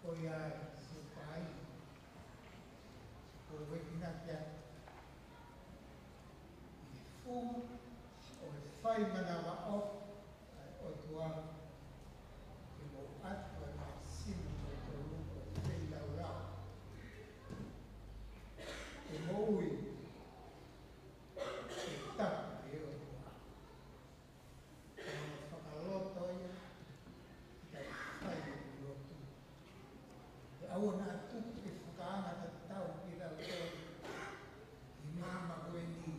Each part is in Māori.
Koya Supai, Kowekinakya, Fu, or Fai Manawa of Otua, Imo Atwa, Sim, or Fela Rao, Imoui, Tap, Otua, Fakalotoya, Fai Lotu. Awan at tukis kaangat at tao kita ito imama ko hindi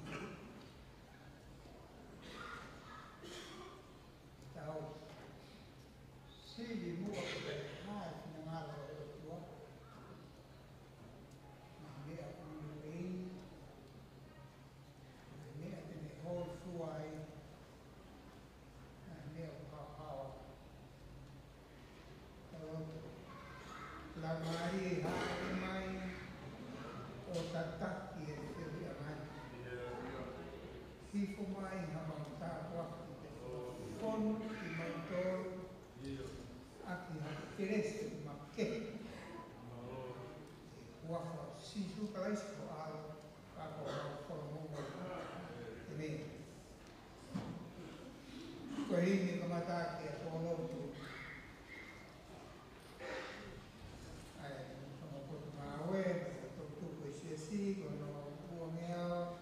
tao sili mo ako kahit nangalaw ko ito hindi ako nilay hindi at whole suway hindi ako kakawa lamari haimay o tatak iyan si kumay habang tawa kon imantol at ihakiris makke wafa sisu kalais ko al ako formulo ini ko hindi kamatake ako Kono buangnya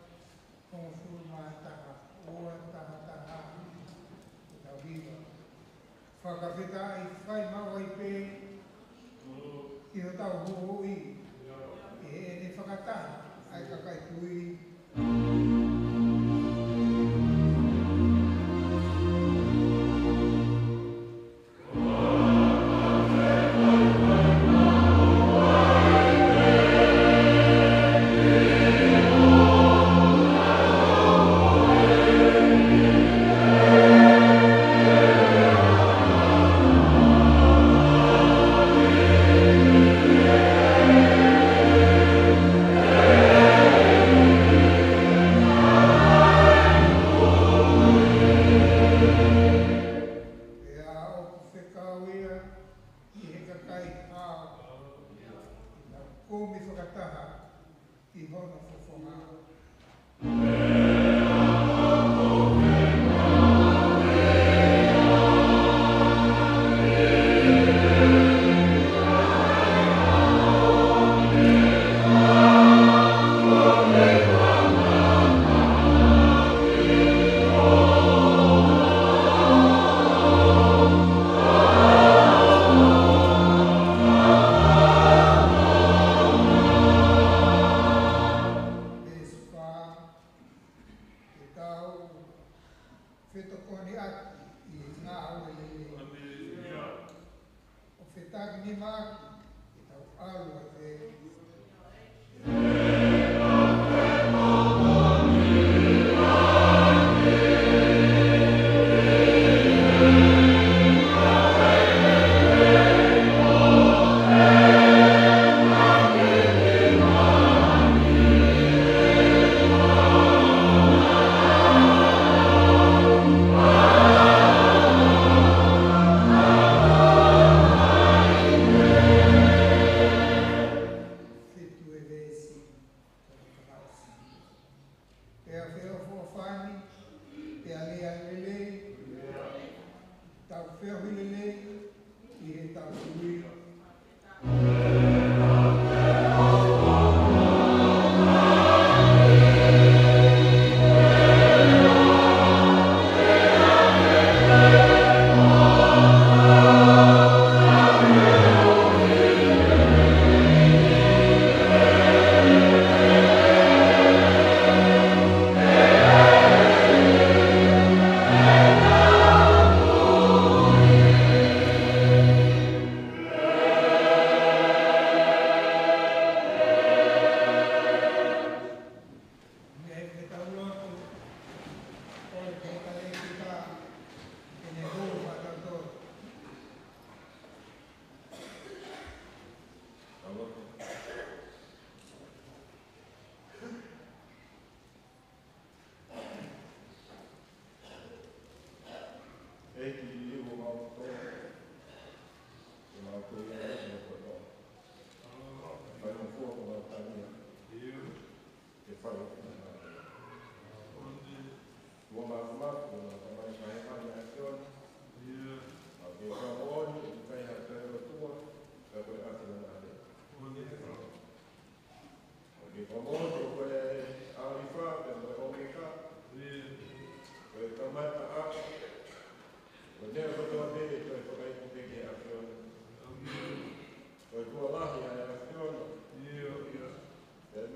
konfirma taha uan taha tabiba fakafita ifai mawaipe kita tahu hui ini fakata ai kakai kui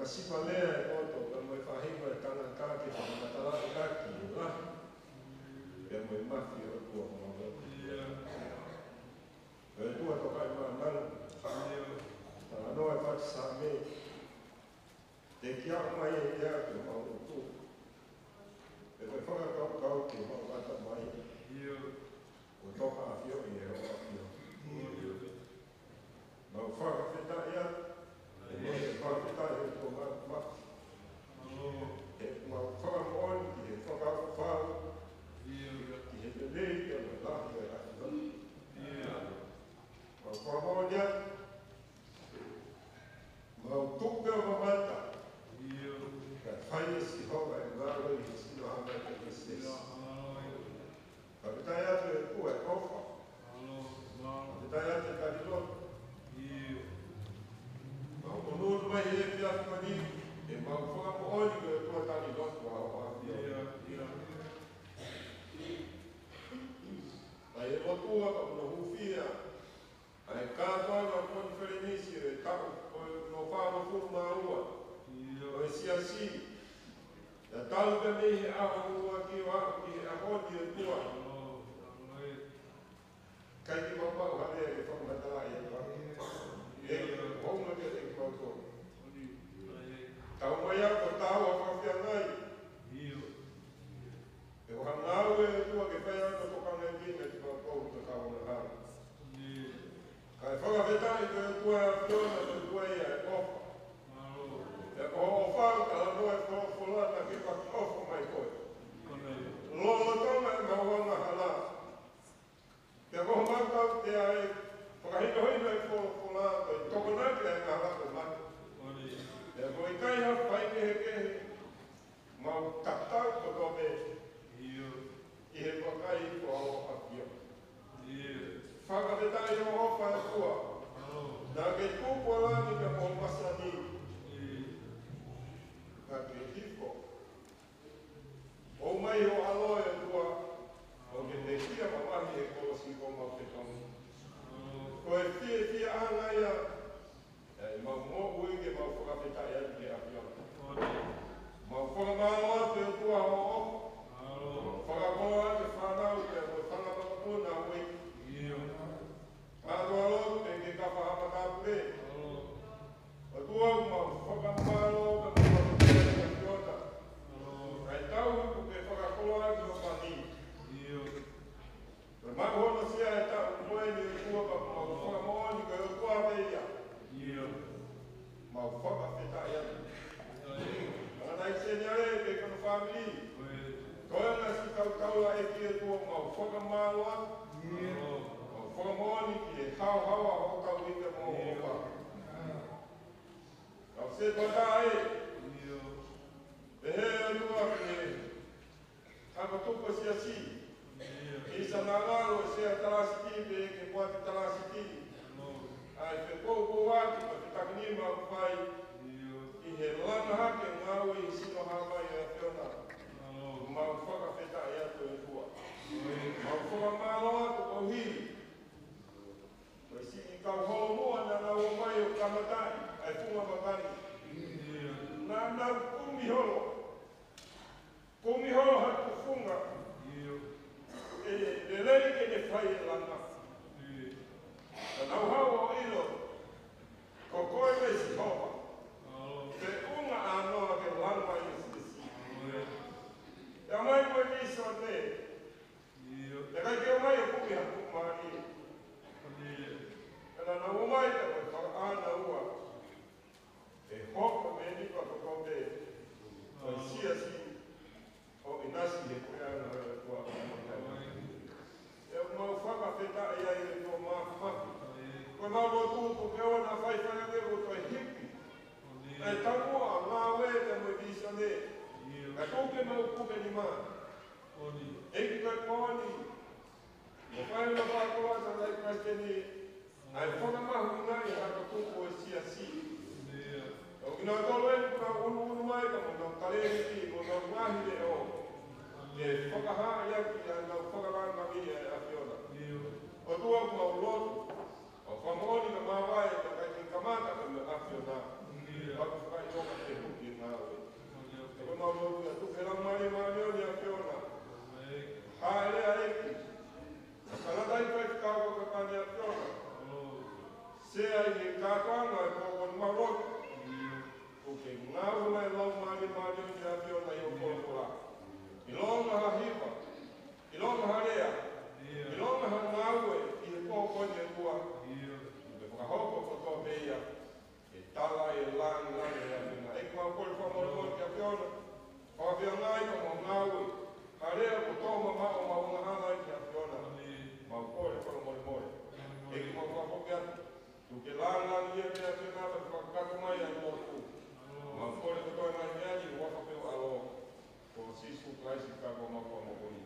masipa lea e koto, ka mo e whahingo e tanga kāke, ka matala e kāki e la. E mo e mafi o tua mo o. E tua toka e mānanga. Ta anoa e pati sa me. Te kia mai e te atu mau o tu. E koe whakakau ki mau kata mai. O toka a fio i e o a fio. Mau whakawhitai atu. E mo e whakawhitai e tō maki. E mau whakamoani ki he whakawhau. Ki he lelei ki ana lahi e ahi. Mau whakamoani atu. Mau tupe o mamata. Ka whai e si hoa e ngāro i sino hanga te kisesi. Whakawhitai atu e kua e kofa. Whakawhitai atu e kariloto. Mau konuru mai e te atu mani, e mau whakamooni ko e tua tani lotu a o awhia. Ai e lotua ka una hufia, ai kātoanga koni wherenisi e taku o no whāma furu mā ua, o e siasi. Ia tau ka mei he awa ua ki o aku ki he ahoni e tua. Kai ki mamau hale e whakamatala e tua. E honga ke e koutou. Tau mai ako tau a whawhia ngai. E waha ngāu e tua ke whai ana tokanga e kina ki koutou te kawana hara. Ka e whakawhetai ko e tua e whiona te tua ia e kofa. E ko o whau ka lanoa e whawholana ki whakofo mai koe. Lolo tonga e mawanga hala. Te koho mautau te ai whakahino e whawholana ko e tokonaki e ngā rako mati. E mo i kai hau pai kehe mau tatau ko tome i he wakai ko ao apio. Whakawhetai o ofa e kua. Nā ke tūpo lani ka o masani. Ka ke hiko. O mai o aloe e tua. O ke te kia mamahi e kolosi ko mau te tongu. Ko e fie ana ia. E mau mō uige mau whakawhetai atu ke apio. Mau whakamālo atu e tua o ofa. Whakakoa atu whanau te mo whanapapuna ui. Mātua lotu te ke kawha hamakapure. O tua mau whakamālo ka whakapure ka whiona. Kai tau huku ke whakakoa atu o pani. Mau hono sia e tau moeni e tua ka mau whakamoani ka o tua veia. Mau whakawhetai atu. Anai senare te kono whamiri. Toena si tautaula e kia tua mau whakamālo atu. Mau whakamoani ki e hau-haua o tau ike mō hopa. Kau se pata e. Te he anua ke hapatupa siasi. Ki sa nangaro e sea talasiti pe ke puati talasiti. Ai te kou atu pa te takinima o whai. I he lana hake ngau i sino hawai e whiona. Mau whakawhetai atu e kua. Mau whakamālo atu o hiri. Koe si i kau holo mua na nau o mai o kamatai. Ai funga makani. Nā nau kumi holo. Kumi holo hatu funga. E lei ke ne whai e lana. Ka nau hau o ilo. Ko koe me si hopa. Te unga anoa ke lana i sisi. E mai koe miso te. E kai ke o mai o kumi hatu maari. Kana nau o mai te koe whakaana ua. E hopa me nipa ko kope. Koe sia si. O inasi he koe ana hara kua. E mau whakawhetai ai e tō mafu. Koe mau no tūku ke ona whaiwhanga te o toi hipi. E tangoa ngā we te mo visa ne. E tōke mau kume ni mā. E ki koe kōni. E whainga whakoa sa nei krasteni. Ai whakamahu ngai haka tūku e sia si. O ki nā tolo e kuna unu mai ka mo nā tarehi mo nā ngāhire o. E whakahaa iaki a nā whakaranga mi e a whiona. O tua ku mau lotu. O whamoni ka mawai ka kai ki kamata ka me a whiona. Paku whakai oka te Sea i kātuanga e kōkon marot. O ke ngau mai lau mani mani o te apio na i o kōkora. I longa ha hipa. I longa ha rea. I longa ha ngaue i e kōkon e kua. I te whakahoko koto meia. E tala e lang lang e apina. E kua kore whamoromon ki apiona. Whakapia ngai ka mo ngaue. Ha rea ko tōma mao maunga hana i ki apiona. Mau kore whamoromon. E ki mau whakoke atu. Tu ke lang lang ia mea pina ta whakakato mai a mōku. Ma kore koto e ngai mea ni whakapeo alo. Ko sisu klaisi ka ko mau whamoromon.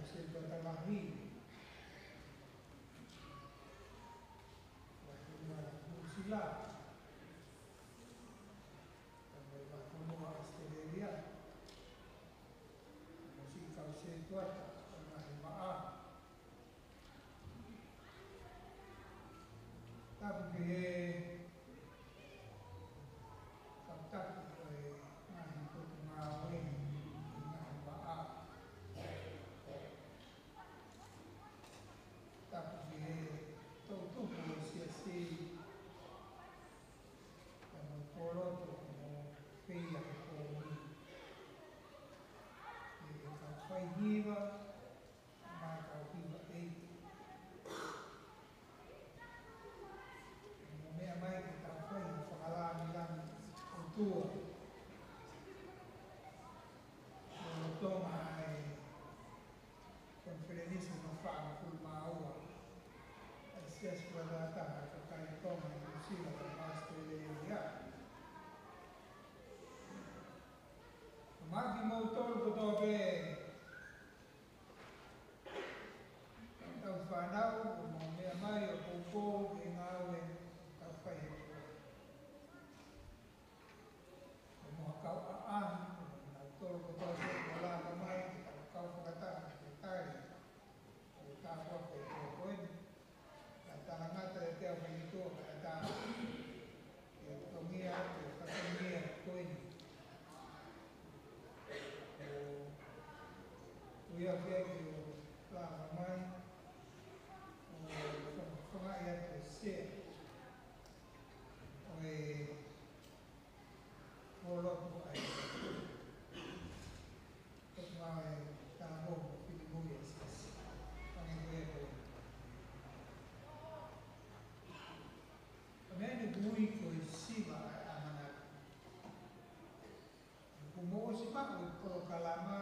se trata más bien. Musila, como Australia, musika usietwata mahimaa tapi kaptak mahikut ngawin mahimaa tapi tutup siasi polo como feia como fai viva ma viva ei não é mais que tá fazendo falar milano cultura não toma conferência no fala por uma aula se as coisas tá que cai toma inclusive a Australia Magi motor betul tau whanau, mo mea mai o kōpō, e ngāwe, tau whai e kō. O moa kau a ahi, nau tōru ko tau se o lāka mai, tau kau whakatanga te tāre, o tā whaka e kō koeni. Tā tāngata e te au whai tō, ka tā e tongia, e whatongia koeni. O ia whia ki o lāka mai, whangai atu se o e holoku ai o ngā e tā mōku whiti mui e sisi whangai koe koe o mea ni bui koe siwa ai amanaki ko mō si mako i koro kalama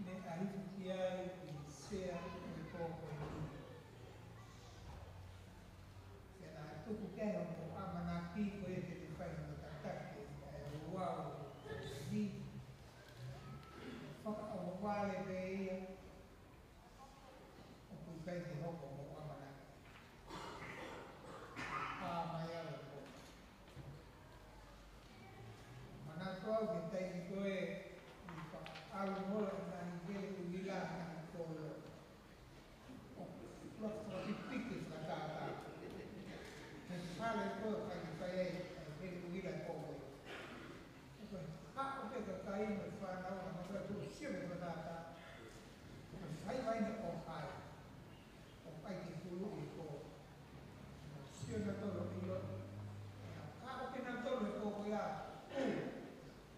me ahifu ki ai sea e kōko i ni. E nā tuku kēho mō amanaki ko e te whai no tatake e uau ni. Whaka o wale pe ia o kui kai te hoko mō amanaki. Mai ala ko. Manako au ki taiki koe i wha alu mola na i kele uila na kōlo. Loko i piki whakatata. Me whale koe whai e kele uila kōlo. Hako te kakai me whanau na maka tū sia me whakatata. Whai waina o hai. O pai ki kulu i kō. Sia na tolo i lo. Hako ke na tolo i kōko ia.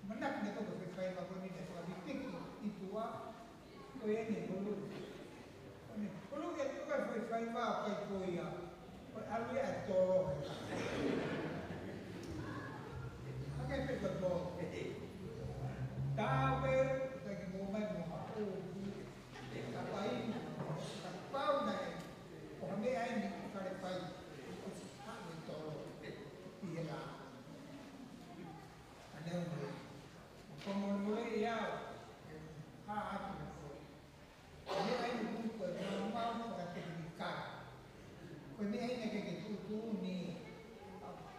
Manak na tolo ke whai wako ni ne whai piki i tua. Ko e ne kulu. Kulu e tuka whai wā pai ko ia. Ko alu e a toro he. Hake peka tō. Tāwe, taki mō mai mō hako o ka pai, ka pau nei, o ha mea ai ni kare pai, o si hako i toro, i he rā. Aneu mō. Ko mō mōre i au, hā atu na koe. Ko mea ai ni mūko e mō mau ka te ni kāra. Ko mea ai ni ke tūtū ni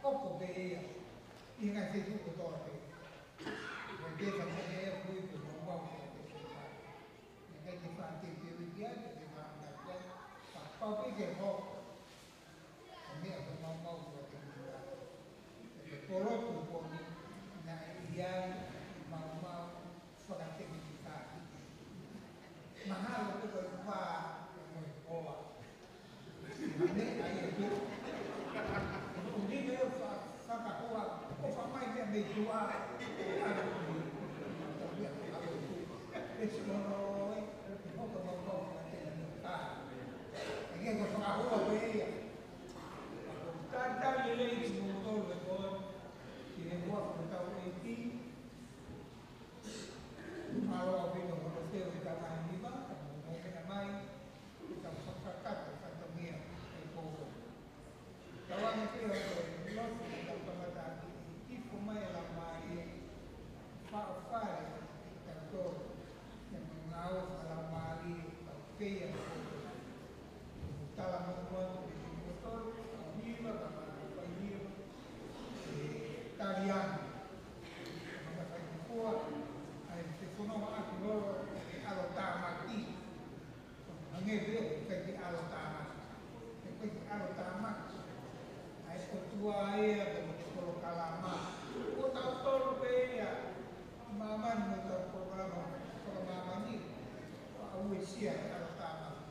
koko pe ea, i ngai te tūko tōra pe. Ko te ka te ea pui pe mō mau ka te whai. Ni kai te wha te te wikia, te wha na kia, wha pau pe ke hoko. Ko mea pe mō mau ka te whai. Te korotu ko ni, na i ai, mau whakate mi ki kāra. Mahalo te koe wha, ko moe hoa. Mane ai e tu. O ni me whakahoa, o whamai mea me tua. Esi mono oi, te hoko moko na te ni kāra. E kia koe whakahoa koe ia. Tātau i lei ki mō tolu e koe, ki he mua whakatau e ti. Aroa pino kono teo i tā mai niwa, ka mō mea mai, ka whakakata whakamia e kōko. Tawangi pio koe, lofu i tā whamata ki tifo mai la mai e whaofare i tā tōru. ai te kono atu loro e alo tāmaki. Ange veo kai te alo tāmaki. E kai te alo tāmaki. Ai ko tua ea te mo te koro kalama. Ko tau toro pe ea. Mamani mo tau programa. Koro mamani. Ko au e sia te alo tāmaki.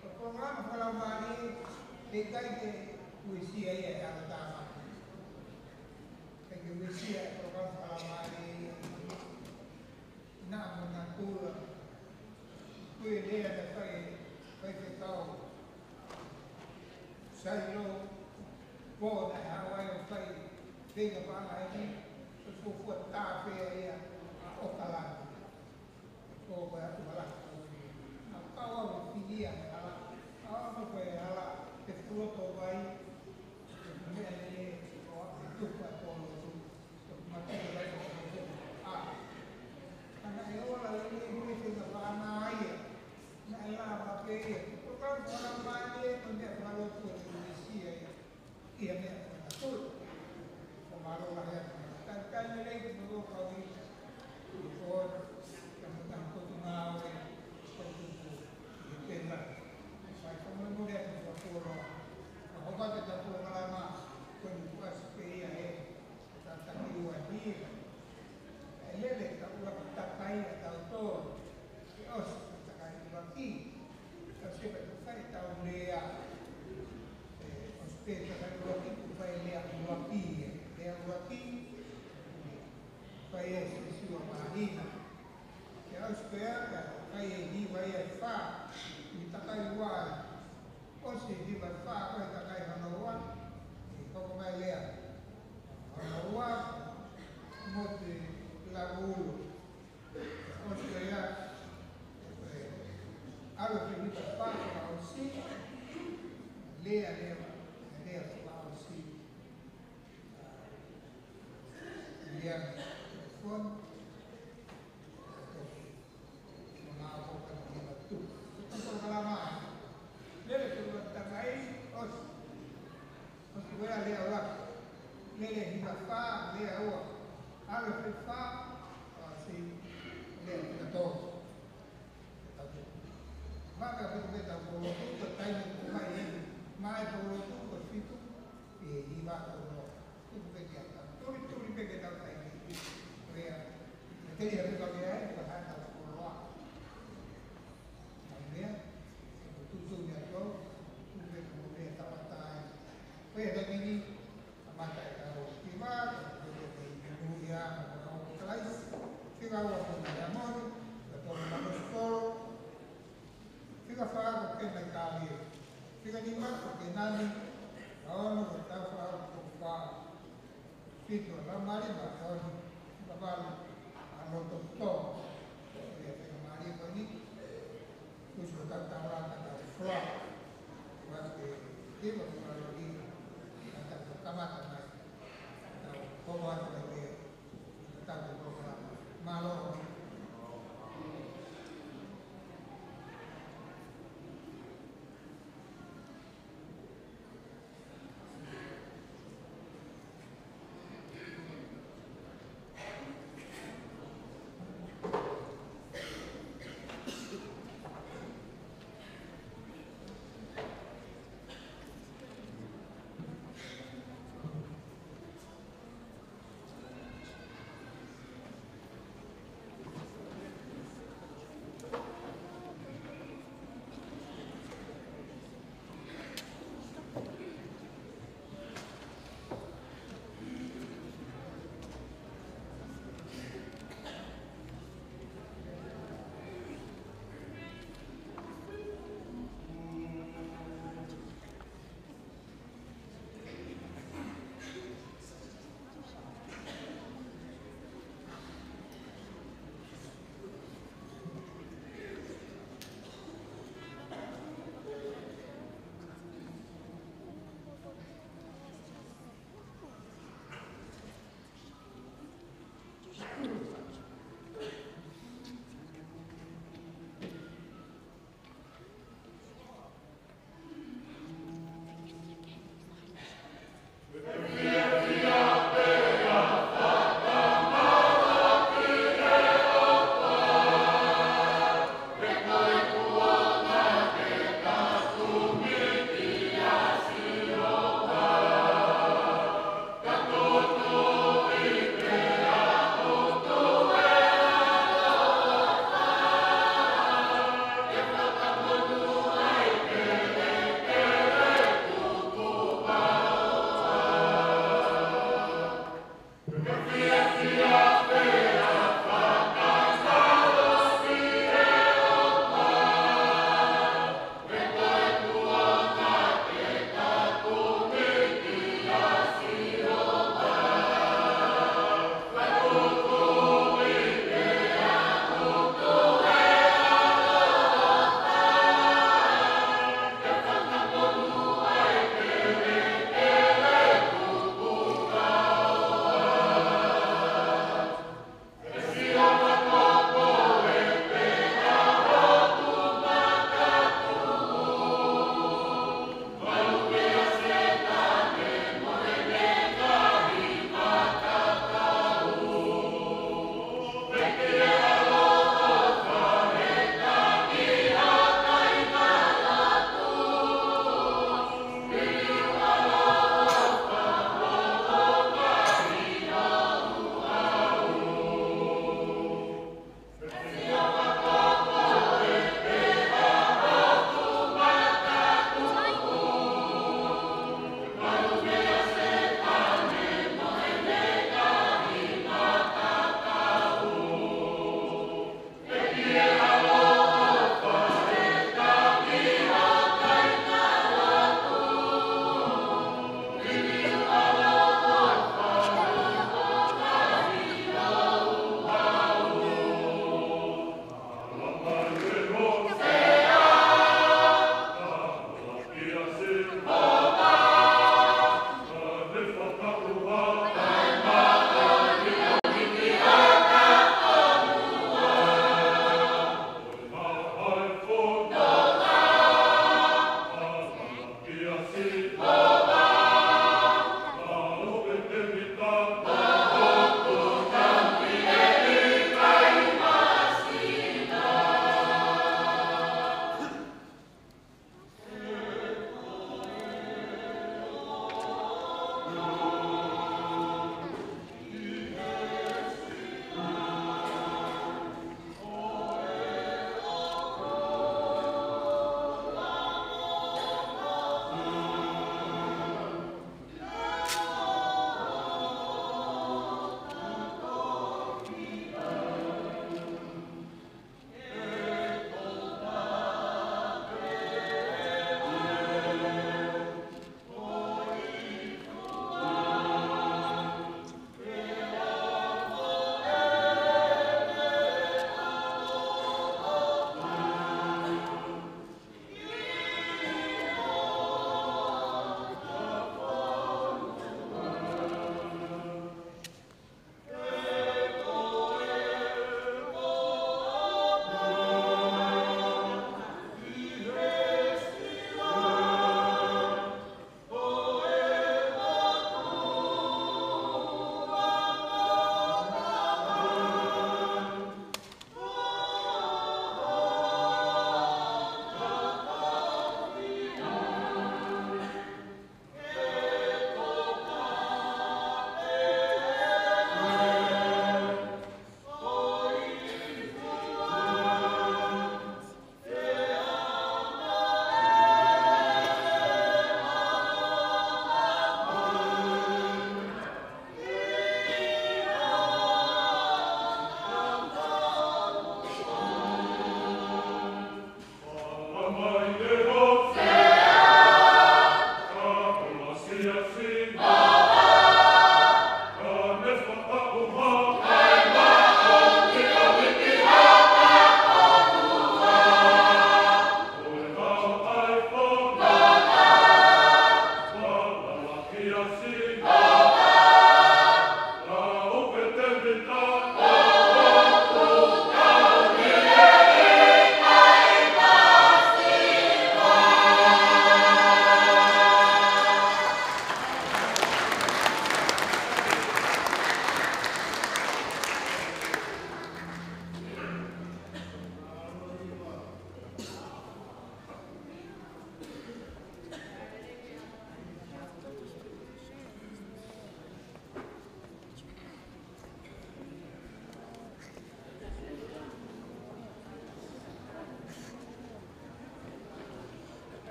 Ko programa kalamani te kai te uesia ea te alo tāmaki. Kai te uesia te programa kalamani. Nā mo nā kūra. Kue lea te kai te tau. Sailo. Bo na Hawaii o kai venga panga ai so fo fo ta fe ia o kala o ba tu bala a kawa o filia ala a mo ko ala te fo to vai me ale o tu pa to tu ma te vai o a ana e o la ni ni te na pa na ai na la ba ke ko ka na ma ni ko ne ma lo ko ni si ai ia mea kua o maro la hea kai lei te moro kawi o ka mutang kotu ngā ore kotu ku i tēnā sai ka mo rea te whakoro ka hoka te tapu o kalama koni kuasi pe ia e ka taki ua hia e lele ka ua ka takai a tau tō e os ka takai ua ki ka sepa te whai tau lea te kai roki ku pai lea uaki lea uaki pai e se siwa mahina ke au spea ka kai e hi vai e wha i takai wai o se hi vai wha koe takai hanaua e koko mai lea hanaua mo te lagulu o spea alo te hi vai wha ka au si lea lea lea whakao si lea telefon o ngā hoka ni ma tu tuto kalama lele te ua tangai os wea lea waka lele hiva wha lea ua ale whi wha si lea tika tō maka whitu tau kōlo tuka taime kumai eni mai kōlo tuka whitu e hiva kōlo tuku peke ata turi peke tau taime rea e teri a rika mea e ka hata la kōlo a mai mea e tutu mea tō tuku peke mo mea tawatai koe e tangini a mata e karo kiwa koe e inuia ma kōlo o kalais whiga ua kōna e amori ka tōna manostoro fica fácil porque na Itália fica de mais porque nada a ONU está falando com o fácil fica lá mais mas a ONU está falando a nosso tom e a Maria Boni os que estão lá na flor mas que digo que a Maria está com camada mais então como a Maria está com o programa malo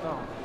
temps.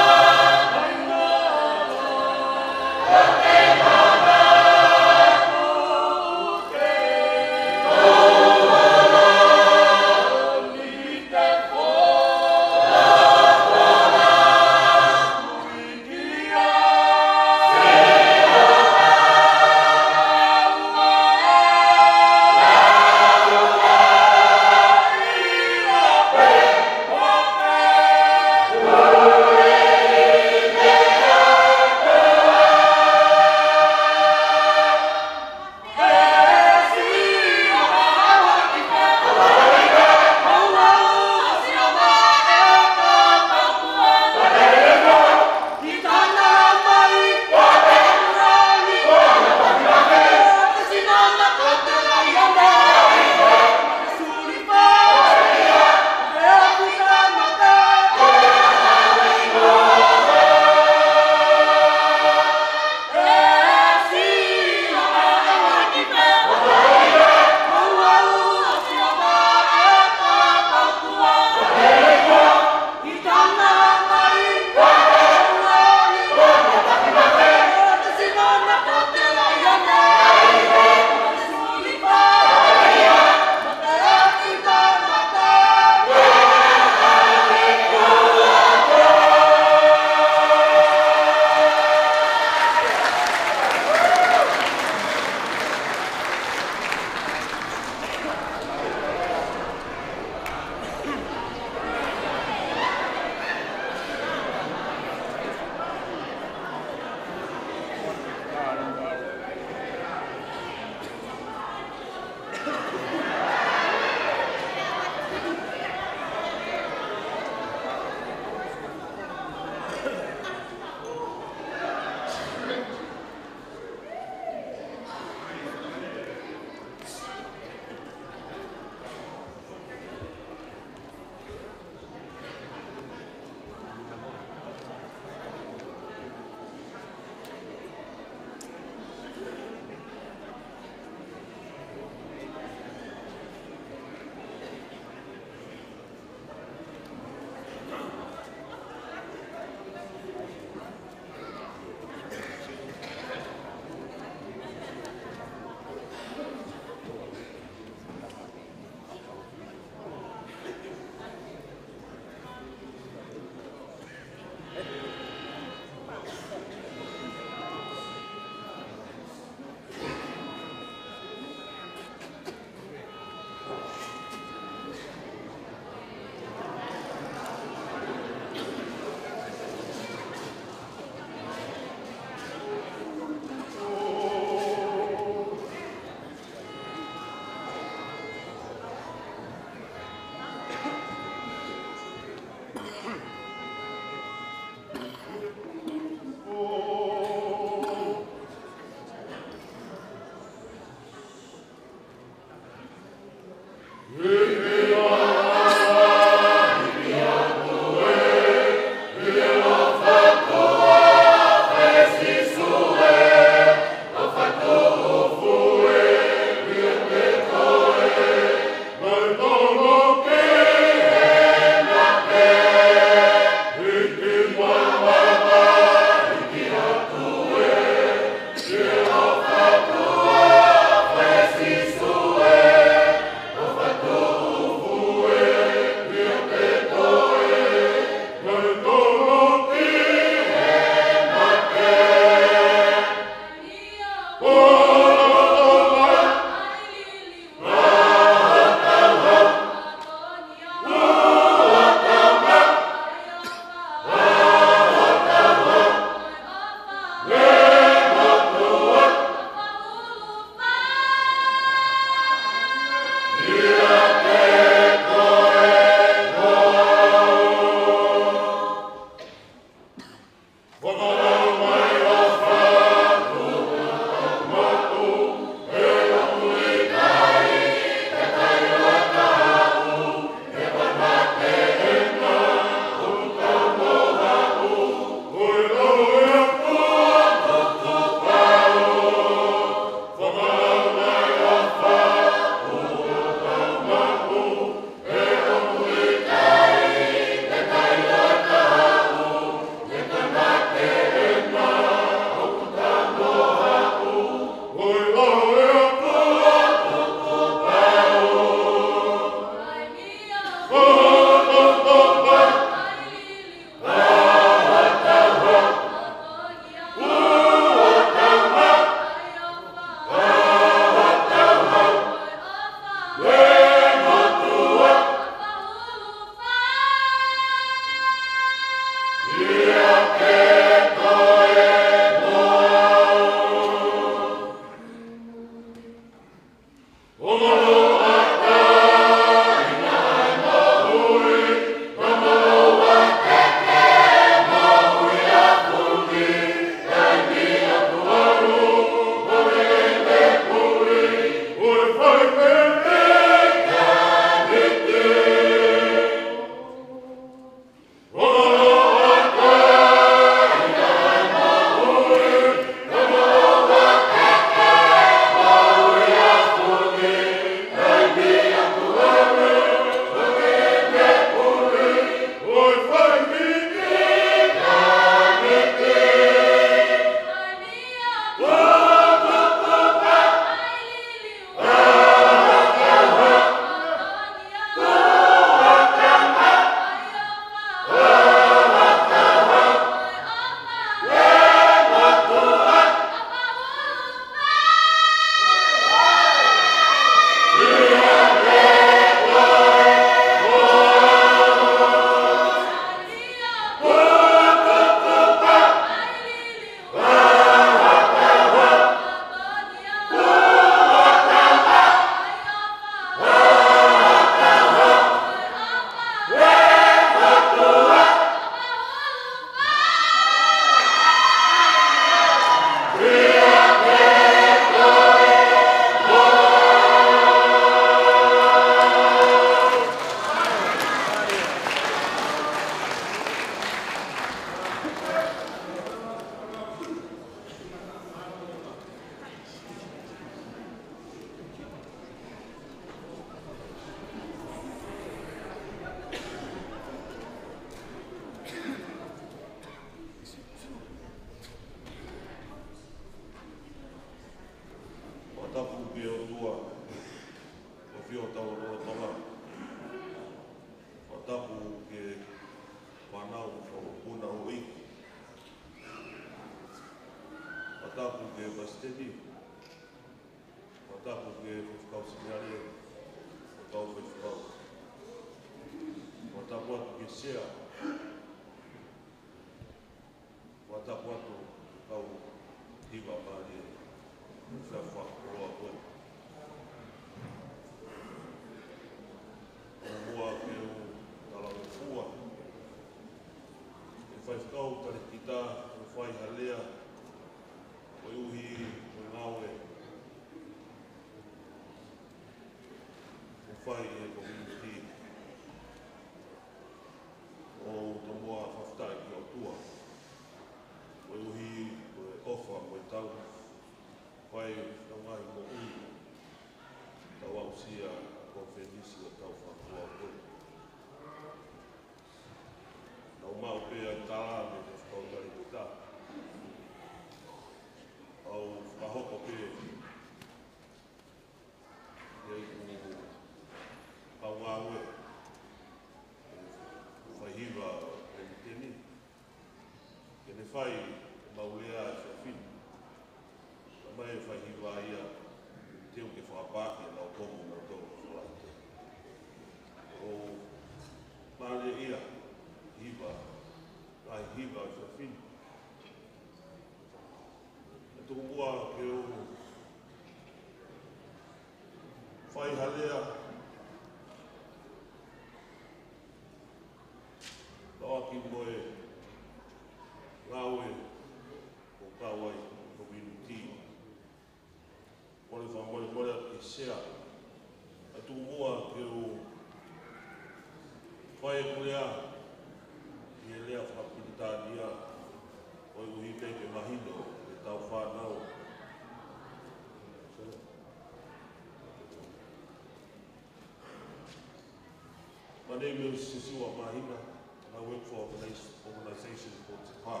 My name is Sisua Mahina, and I work for an organization called TPAR.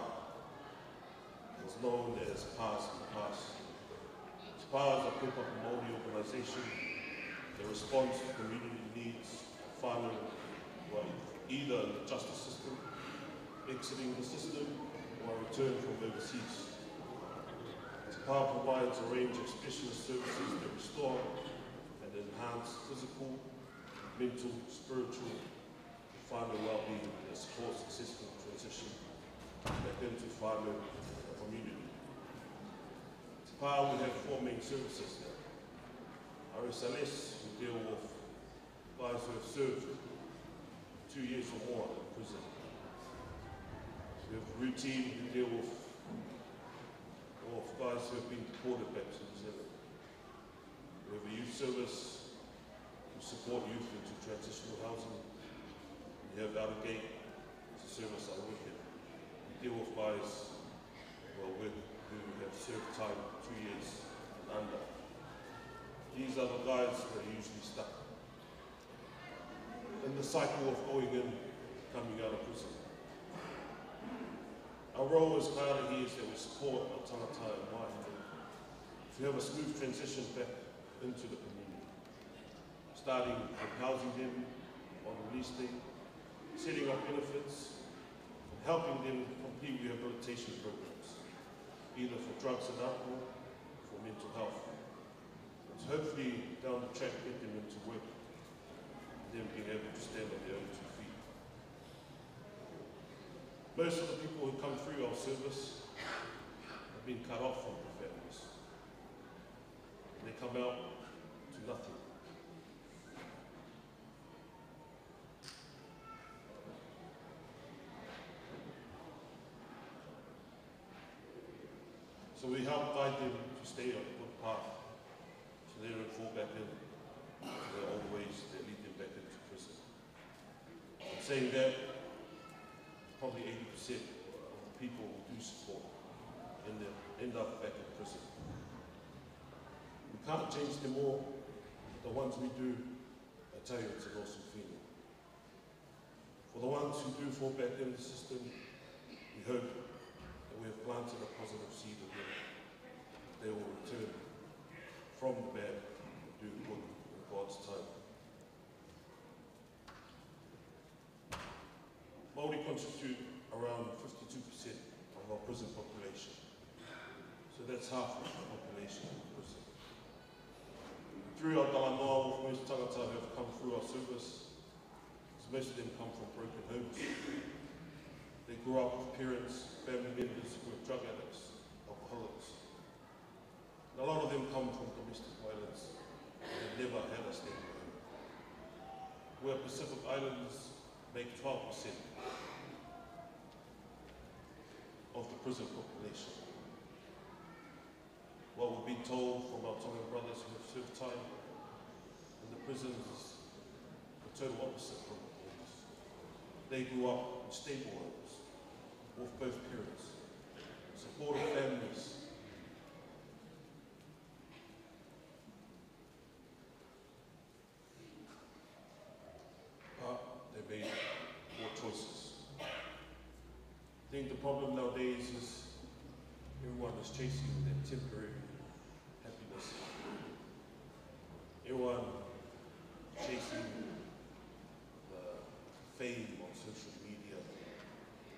It's known as PAS in the past. TPAR is a Kupa Maori organization that responds to community needs, whānau, who are either in the justice system, exiting the system, or return from overseas. TPAR provides a range of specialist services that restore and enhance physical, mental, spiritual, whānau well-being that support successful transition back into whānau and community. TPAR, we have four main services there. Our RSLS, we deal with guys who have served 2 years or more in prison. We have routine, we deal with guys who have been deported back to New Zealand. We have a youth service, we support youth into transitional housing. We have Out of Gate, it's a service I work in. We deal with guys who have served time 2 years and under. These are the guys that are usually stuck in the cycle of going in, coming out of prison. Our role as Kāre here is that we support our tangata and waiho to have a smooth transition back into the community, starting with housing them on release day, setting up benefits, and helping them complete rehabilitation programs, either for drugs and alcohol, for mental health. And to hopefully down the track get them into work, and then being able to stand on their own 2 feet. Most of the people who come through our service have been cut off from their families. And they come out to nothing. So we help guide them to stay on a good path, so they don't fall back in to their old ways that lead them back into prison. And saying that, probably 80% of the people who do support end up back in prison. We can't change them all. The ones we do, I tell you, it's an awesome feeling. For the ones who do fall back in the system, we hope that we have planted a positive seed of them. They will return from the bad and do good in God's time. Māori constitute around 52% of our prison population. So that's half of the population in prison. Through our Talanoa, most tangata who have come through our service, most of them come from broken homes. They grew up with parents, family members who were drug addicts, alcoholics. And a lot of them come from domestic violence and never had a stable home. Where Pacific Islands make 12% of the prison population. What we've been told from our Tongan brothers who have served time in the prisons is the total opposite from this. They grew up in stable homes with both parents, supportive families. But they made poor choices. I think the problem nowadays is everyone is chasing that temporary happiness. Everyone chasing the fame on social media.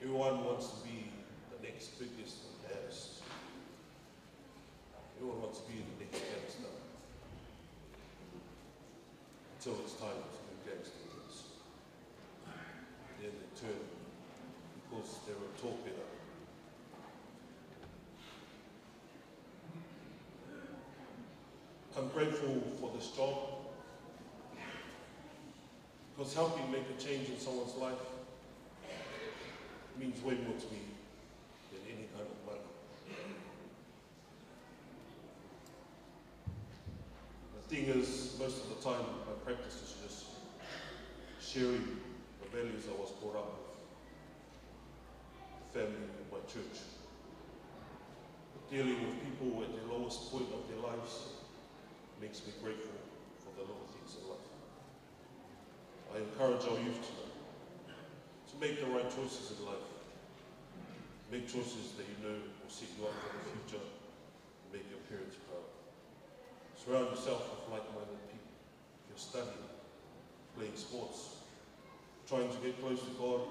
Everyone wants to be the next biggest and baddest. Everyone wants to be the next gangster. Until it's time to do gangster things. Then they turn because they were taught better. I'm grateful for this job because helping make a change in someone's life means way more to me than any kind of money. The thing is, most of the time, my practice is just sharing the values I was brought up with, the family and my church. Dealing with people at the lowest point of their lives makes me grateful for the little things in life. I encourage our youth to make the right choices in life. Make choices that you know will set you up for the future and make your parents proud. Surround yourself with like-minded people. If you're studying, playing sports, trying to get close to God,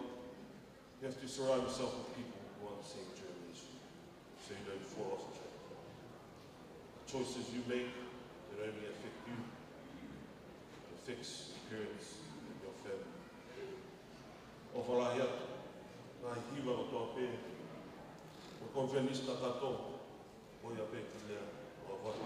you have to surround yourself with people who are on the same journey as you, so you don't fall off track. The choices you make, they only affect you, it affects your parents and your family. O whalahi atu, ngā hiwa o toa pē, o konwhenista tātou, o ia pē ki lea, o watu.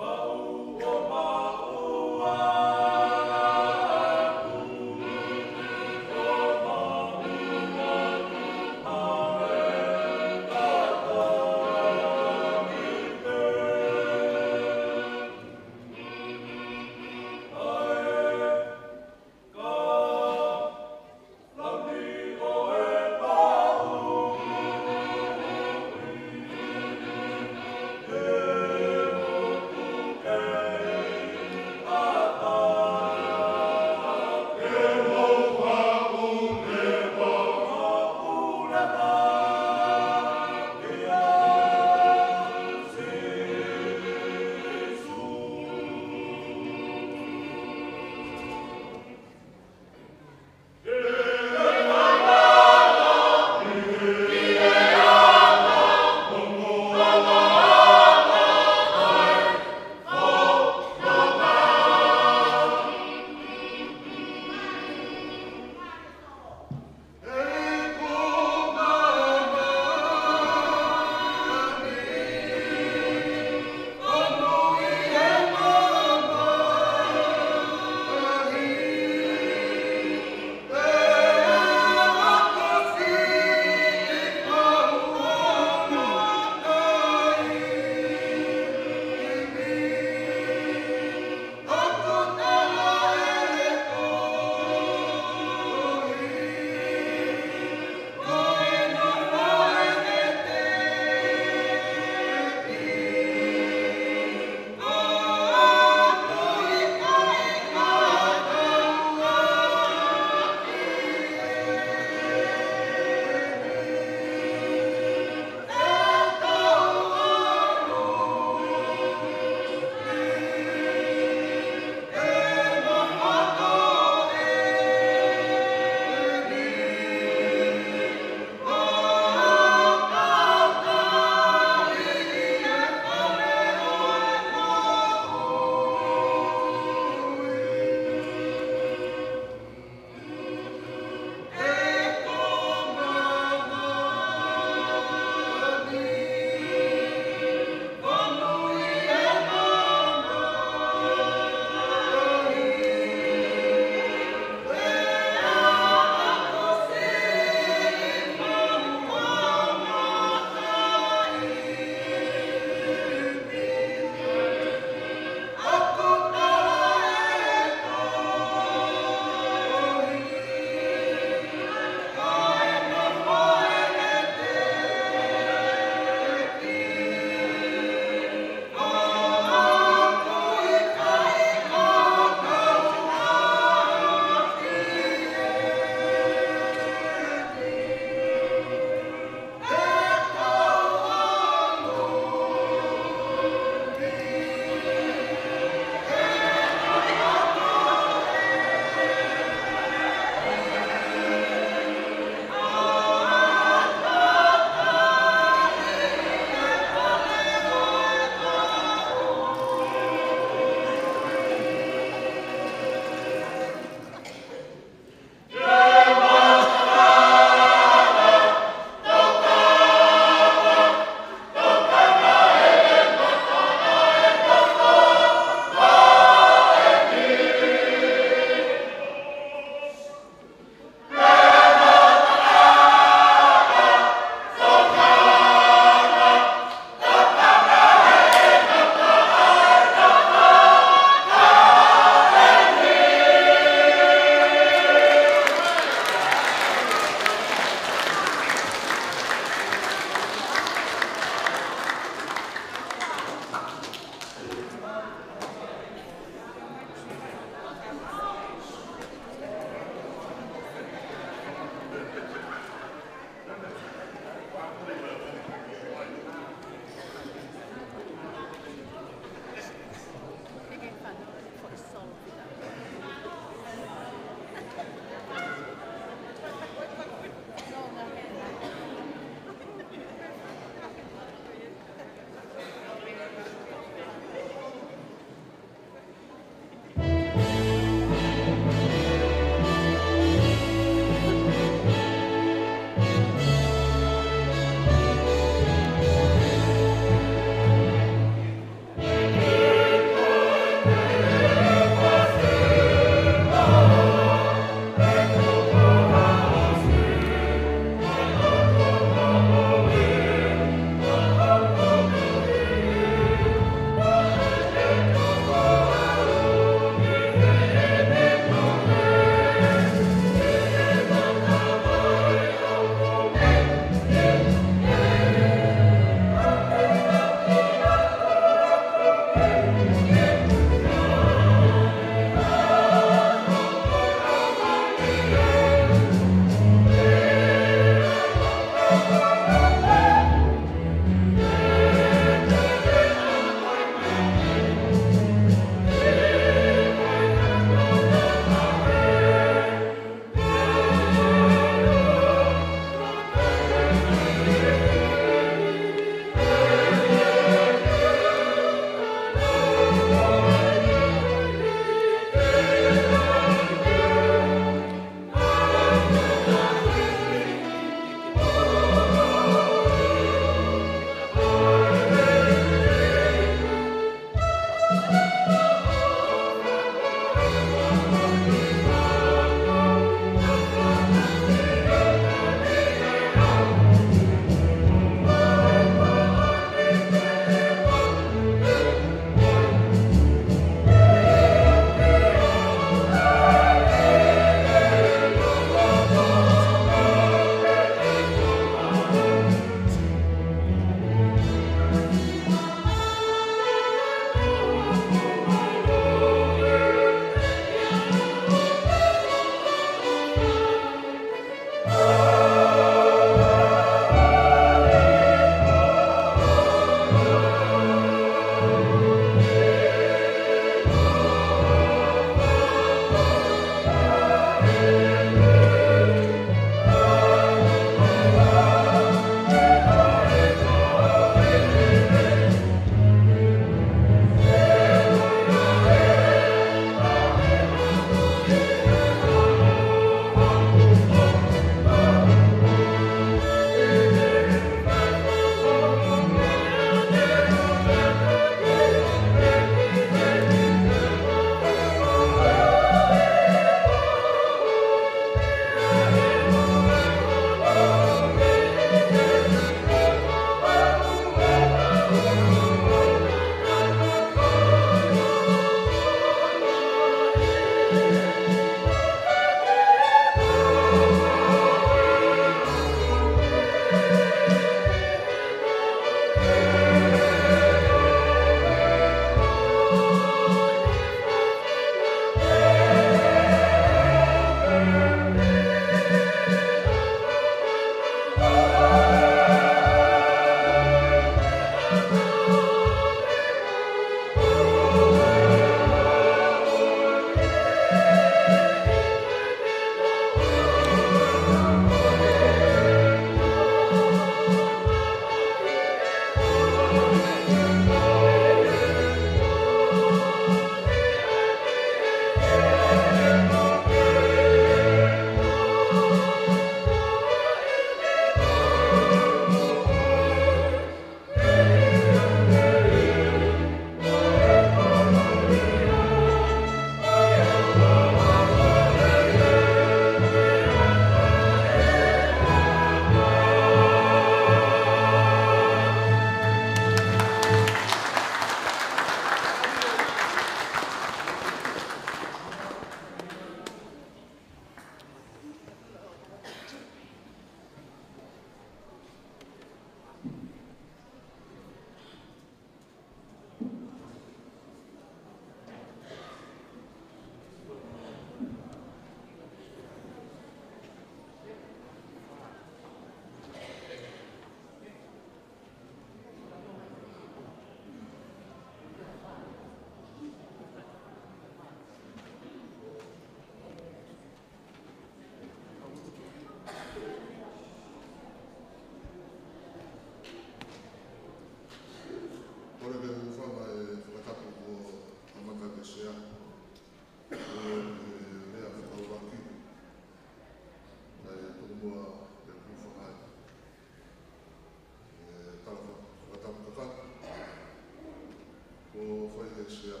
sea.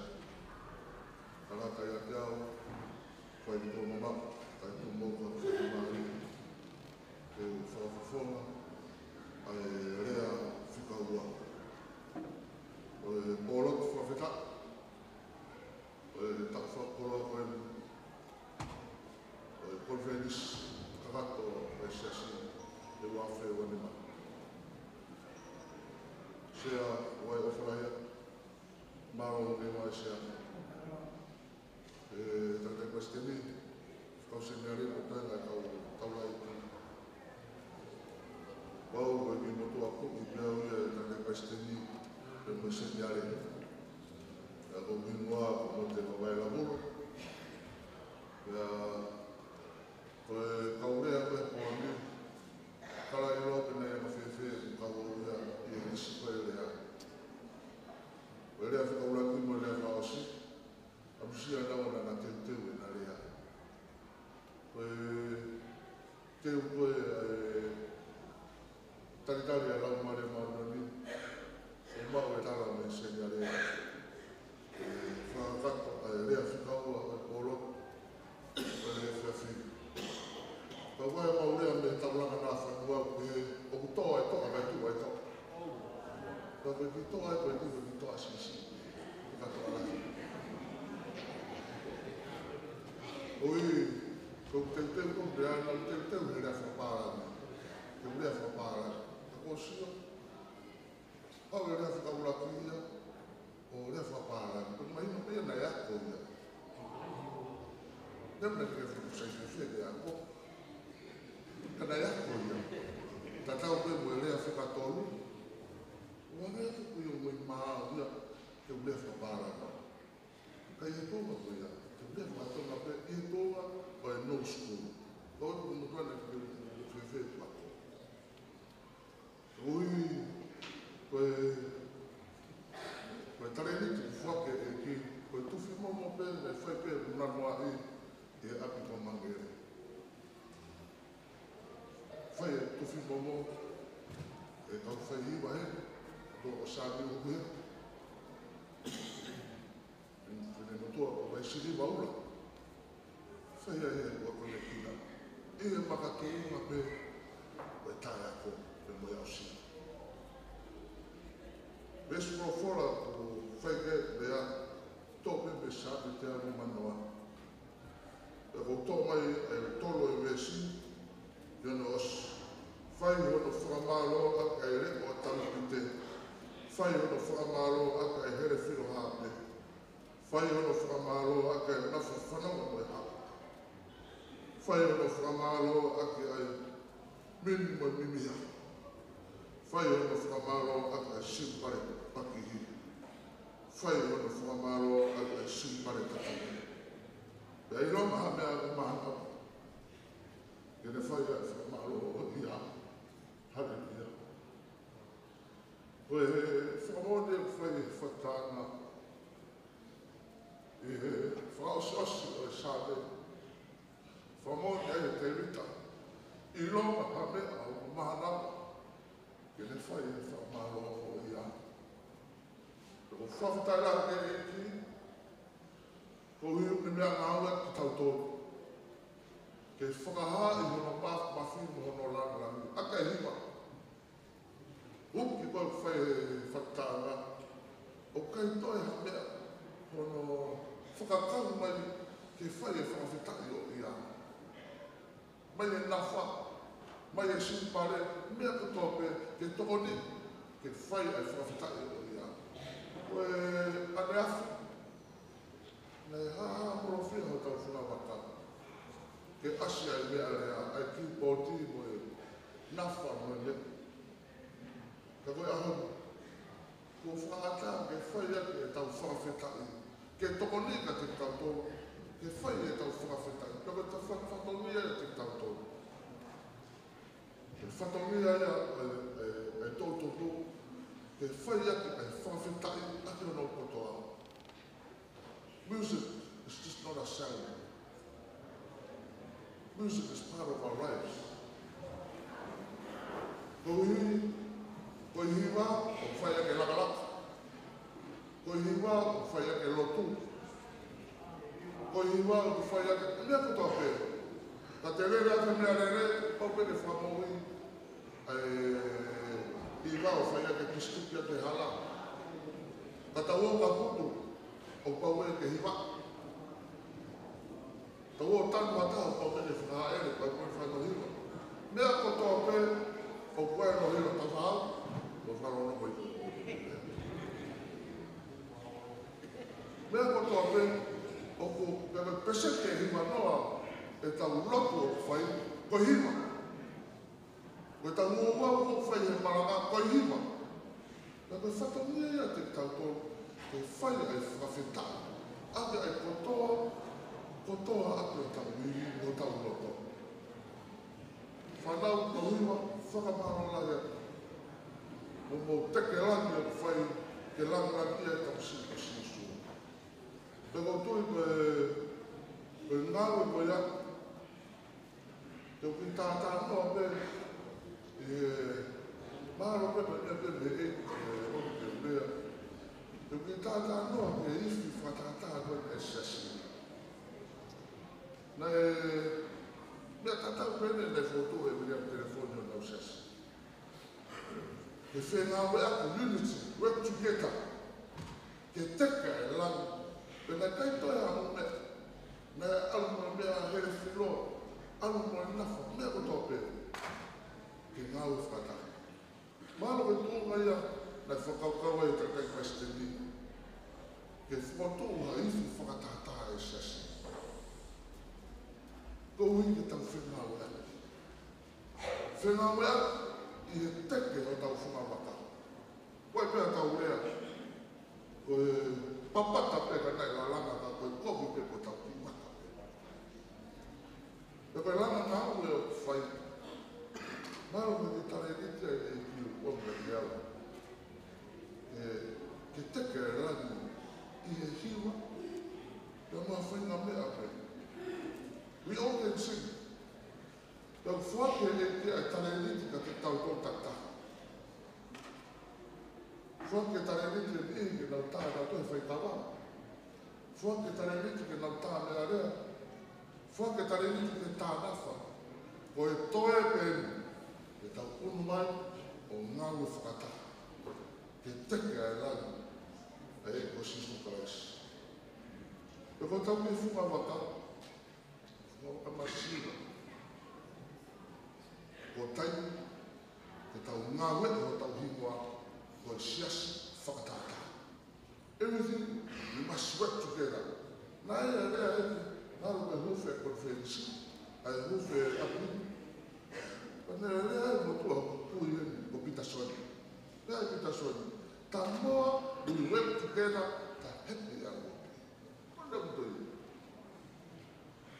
Karaka ia te au, whai tō mama, kai tō mōka whai māri. Te whawhawhonga, ai rea whikaua. O e pōlot whawheta, o e tak whakoro koe, o e polvenis, kakato e sesi, e wawhe wanima. Sea wai ofaraia, maro me mai sea. Tante questini, kau senyari putai ngai kau taulai itu. Wau bagi motu aku ibau ya tante questini dan senyari. Aku minua aku monte kawai labur. Ya, kau dia apa poni. Kalau ilo kena yang fefe kau dia yang sesuai dia. Wale afika ulaki mo le faosi. Abusi ana wana na tente na rea. Te upo talitali ala mare maroni. E mau e tala me senyale. Whakakato rea whika ua o polo. Wale whiawhi. Ka wai mau rea me taulanga nā whanua koe o kutoa e toka mai tu e toka. Ka koe ki toa e koe ki toa sisi. Ka toa laki. Oi, kau teu kau berana teu ni rea whapara. Te rea whapara. Ka koe sio. Au e rea whakaulaki ia. O rea whapara. Ka mai no pia na ea koe ia. Nemna ke whakausai e ako. Kana ea koe ia. Ta tau pe mo rea whakatolu. Ua rea tuku i o mui maa ia. Te rea whapara. Ka i e tonga koe ia. Te rea whakatonga pe i e tonga o e no school. Kau tu kumukana ki whewhe tuako. Ui, koe tareni te whake e ki. Koe tuwhi momo pe e whai pe unanoa e api pa mangere. Whai e tuwhi momo e kau whai iwa he. Do o sābi uhe. Whene notua o vai siri waura. Whai e ua kone kina. E makatunga pe o e tae ako pe moe au sina. Vespo fora o whai ke lea tope me sābi te anu manoa. E ko tō mai e tolo e vesi. Yono os whai hono whakamalo aka e re o talapite. Whai hono whakamalo aka e here whiro hape. Whai hono whakamalo aka e nafa whanau mo e hape. Whai hono whakamalo aka e mini mo mimia. Whai hono whakamalo aka e simpare pakihi. Whai hono whakamalo aka e simpare takane. Ia i roma ha mea o mahana. Kene whai a whakamalo o ia. Hallelujah. Koe whakamone whai whatanga. E whaosiosi o e sāne. Whakamone e te rita. I roma ha mea o mahana. Kene whai a whakamalo o ia. Ko whawhataira e ki. Ko hiu ni mea ngāua ki tautoro. Ke whakaha i hono mawhi mo hono langarangi. Aka e hima. Uki koe whai whatanga. O kai toi ha mea. Hono whakakau mai ke whai e whakawhitai o ia. Mai e nawha. Mai e simpare. Mea kutope ke tokoni. Ke whai e whakawhitai o ia. Koe ane afi. Nei haa moro whia ho tau whunawata. Ke asia i mea rea, ai ki pōti mo e nawha mo e le. Ka koe ahon, ko whaata ke whai ake e tau whakawhetai. Ke tokoni ka te tau tōru, ke whai e tau whakawhetai. Ka koe ta whatonia e te tau tōru. Ke whatonia e tō tō, ke whai ake e whakawhetai ake no kotoa. Music is just not a sound. Music is part of our lives. Ko hiwa, o whai ake lakalaka. ko hiwa ko fai ake lotu. Ko hiwa ko fai ake, mea ko tau pe. Ka te rere ake mea rere, o pe ne whamaui. Hiwa ko fai ake kistuki ake hala. Ka tau o ka putu, o pau e ke hiwa. Tau o tanu ata o pau e ne whakaere, pau e whanohiwa. Mea ko tau pe, o koe no hiro tau whahau, o wharono koi. Mea ko tau pe, o ko pepe pesete hima noa, e tau lotu o whai, ko hima. Ko tau mua o whai he maranga, ko hima. Na koe whatamia ia te tau tō, ko whai ai whawheta. Ake ai kotoa ake o tau iwi, o tau loto. Whanau ko hima, whakamaro laia. Mo teke langi o whai, ke langi e tau siko sisu. Pego tui koe ngāwe koe ia. Te uki tātā noa pe, māro pe me e oki te mea. Te uki tātā noa pe iwi whatātā koe e sesi. Mea tātau pene nei foto e mea telefoni o nau sesi. Ke whenga wea community, work together. Ke teka e langi. Pena kai toi amu me, na aluma mea here whiloa, aluma nafa, mea ko tau pe, ke ngāu whakata. Mālo ke tūnga ia, na whakaukawa e takai Western. Ke whakatūha iwi whakatata e sesi. Ko hui ke tau whenga wea. Whenga wea, i he teke o tau whunga waka. Koe pēr tau wea, koe papata pēka nei la langa ka koe kohu pe ko tau ki waka. E koe langa ngā ue o whai. Māro me te tare ritia e ki o wonga i awa. Ke teke e langi i he hiwa. Ia maa whainga mea pe. We all can sing. Tau whake e ki a tare riti ka te tau tō tata. Whake tare riti e mihi ke nau tā ka toi whai tawa. Whake tare riti ke nau tā mea rea. Whake tare riti ke tā nafa. Ko e toe pēni. E tau unu mai o ngāwe whakata. Ke teke ai langi. E ko sisu karais. E ko tau me whunga waka. Whunga masira. Ko tai, ke tau ngāwe o tau hingoa. Ko siasi whakatata. Everything, we must work together. Nā ea rea e, nāro me huwhe konferensi, ai huwhe api. Nā rea e motua pui e ko pita soni. Rea e pita soni. Tā moa, we work together, tā hepi a mopi. Kona mtoi.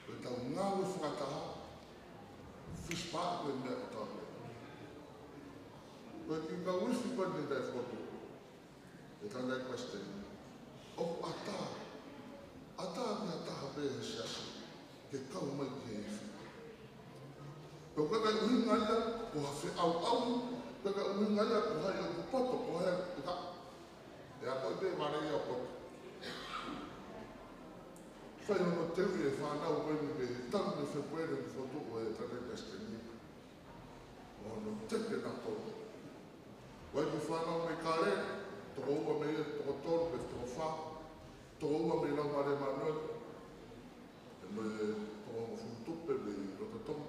Ko tau ngāwe whakataha, whispā koe mea kataha. Koe ki ka wifi koe ni dai whoto. E tānei Western. O ata ki ataha pe he siasi. Ke kau mai ki he iwi. Ko kaka uhinga ia, ko hawhi au. Kaka uhinga ia, ko hai o kupoto, ko hai o kuka. E a koe te mare ia o poto. Whai ono tewi e whanau koe ni pe he tanu ni whepuere ni whoto o e tānei Western. Ono teke na tōku. Wai ki whanau me kāre, toko ua me e, toko tōru pe toko wha, toko ua me lau mare manoi, e me toko whutupe me i rototomo,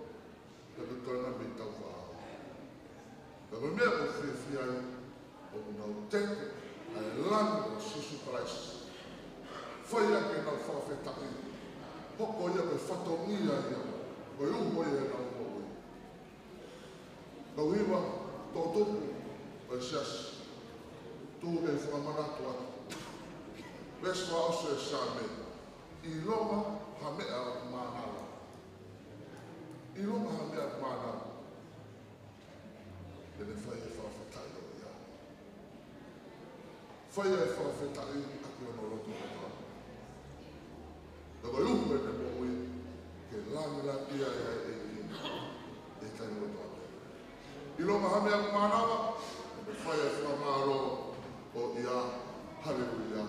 te toina me tau whahau. Ka me mea ko whiawhi ai, o nau teke, ai langi o Sisu Christ. Whai ake nau whawhetaki, hoko ia pe whatongia ia, ko uho ia nau mōi. Ka uiwa, tō tupu, o sias, tū e whamanatu atu. Weswa oso e sāme, i longa ha mea mānala. I longa ha mea mānala. E ne whai e whawhetai o ia. Whai e whawhetai aki ono roto o tā. Naka uhu e ne mōi, ke langila ia e tai roto atu. I longa ha mea mānala, e whai e whamaro o ia, hallelujah,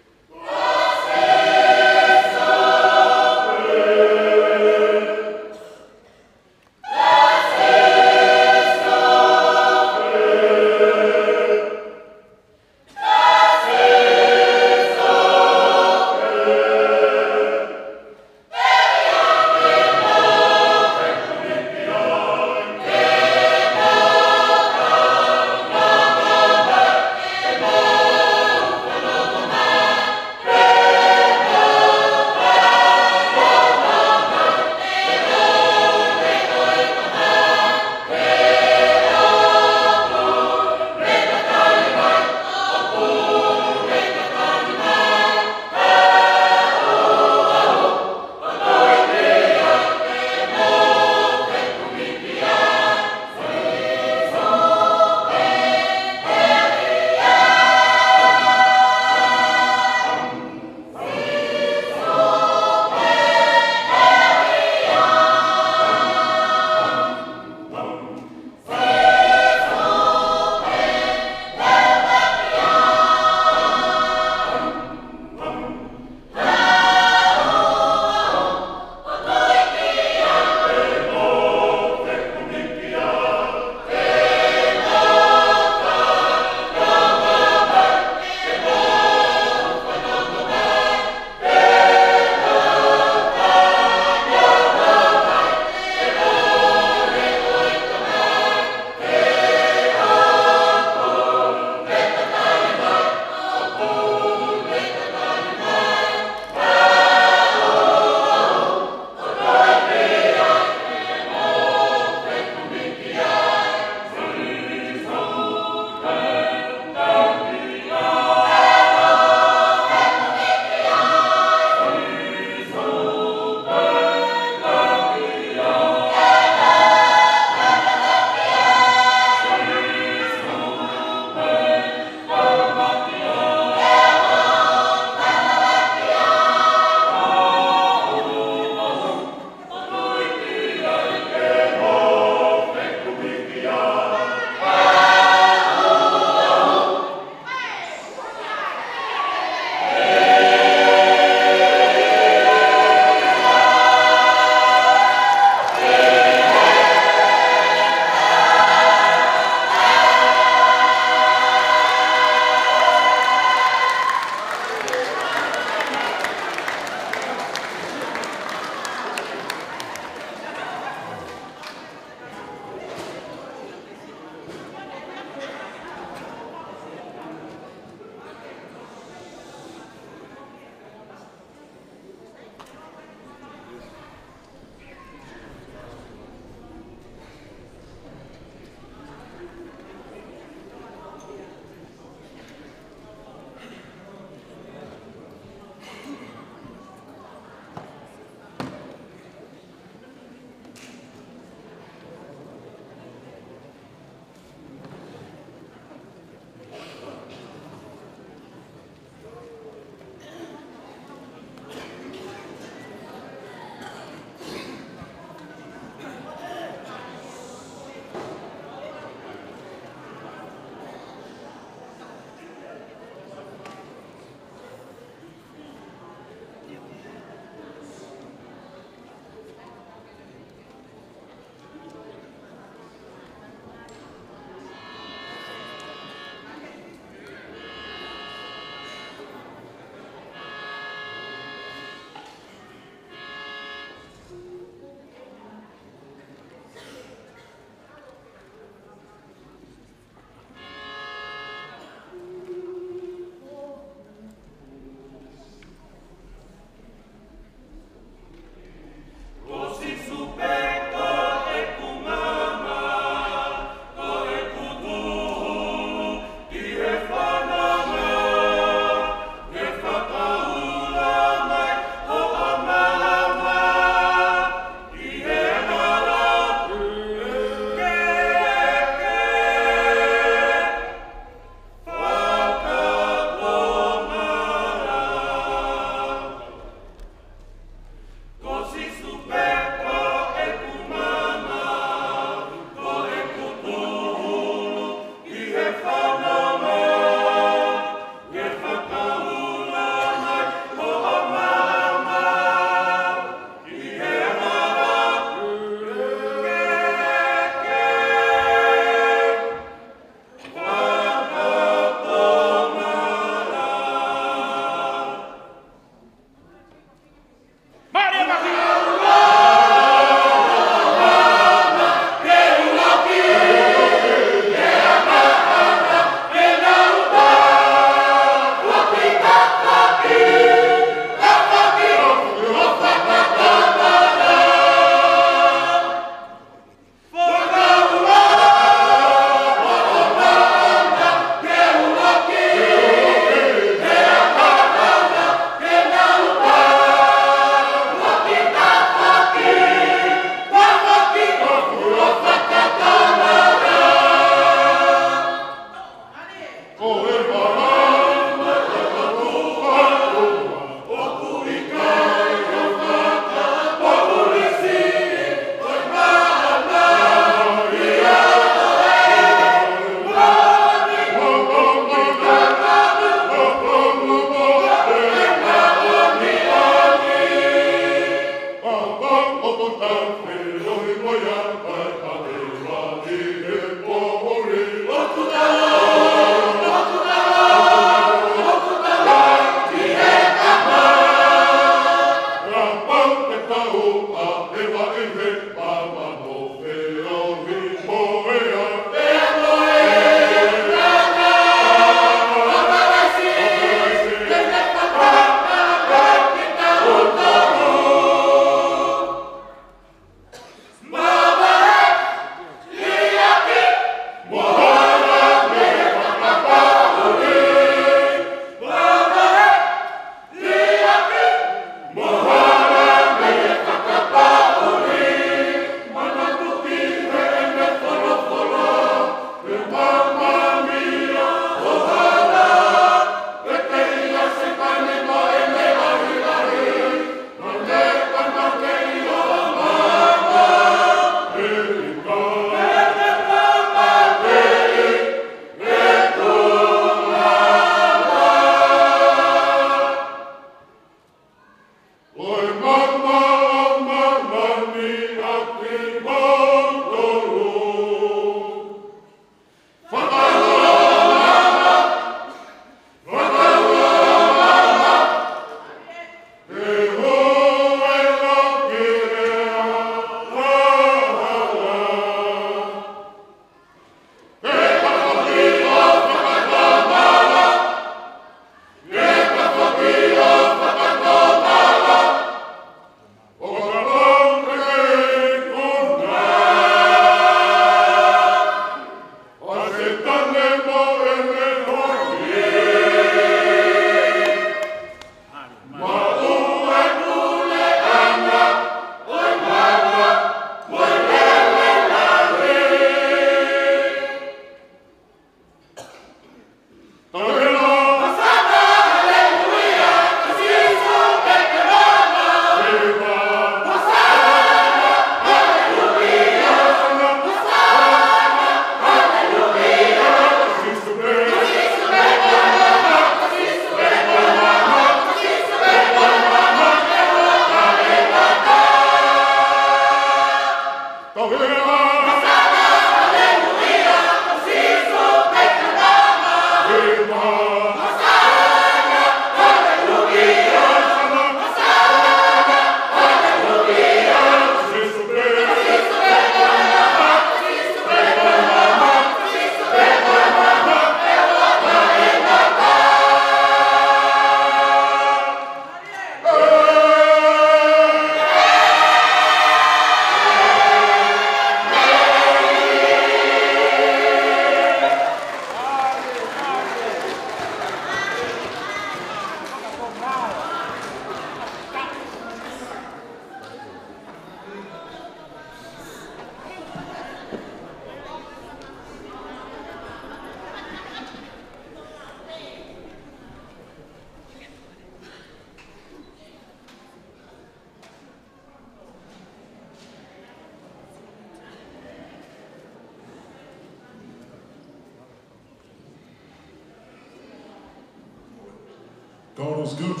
God is good.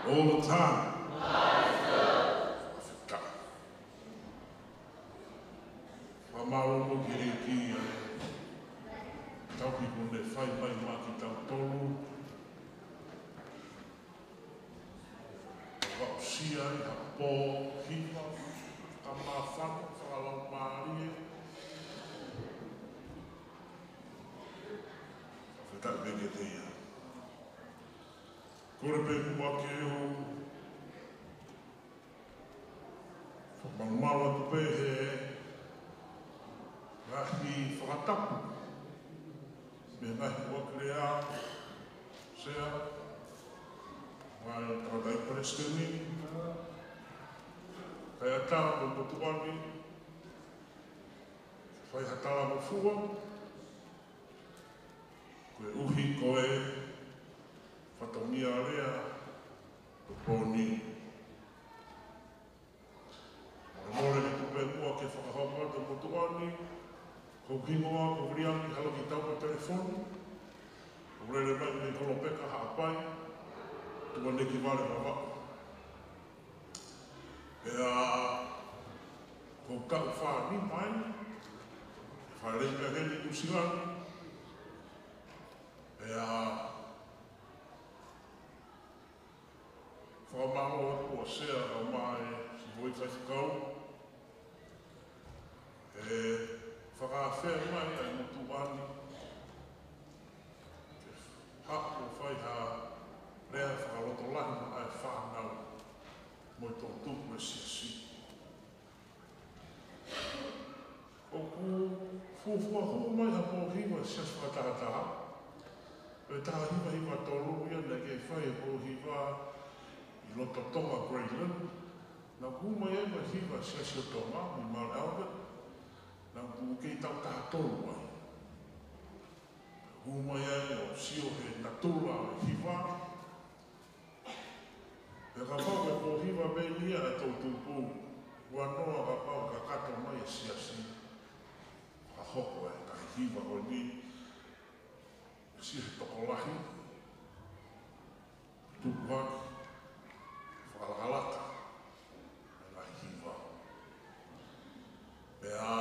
All the time. Whamaro ki e ki tau ki kone whai mai mā ki tau tolu. Wau sia i ha pō hiwa, ka mā whanu, whakalau mārie. Whetai mege te ia. Kore pe kua ke o whamangmaro atu pe he ngahi whakatapu. Me ngahi wakrea, sea, ngai karadai Palestini, kai atara ko Potuani, whai hatara mo fua, koe uhi koe, whataungia rea, ko pōni. More ni kupe mua ke whakahapa te Potuani, ko kingoa, ko vriangi, hala ki tau pa telefoni, ko rere mai ni holo peka haapai, tua neki vale mama. Ea, ko kau whani mai, wharenga heni usiwani, ea, whamaho o sea au mai, si voi whaikau, whakawhea mai ai motu ani, hako whai ha rea whakaloto lahi ma ai whanau, mo i tō tupu e siasi. O ku fuafua hou mai ha pō hiwa sias whakatahataha, e taha hiwa tōru ia na ke whai e pō hiwa i loto tonga Greyland, na ku mai e ma hiwa sias o tonga, mi Mount Albert, na ku kei tau taha tolu ai. Ku mai e o sio he natula o hiwa, e ka pau e pō hiwa me nia e tō tūpū, ua noa ka pau ka kato mai e siasi, ka hoko e ka hiwa o ni, si he tokolahi, tūpaki, whakalata, e ka hiwa. Pea,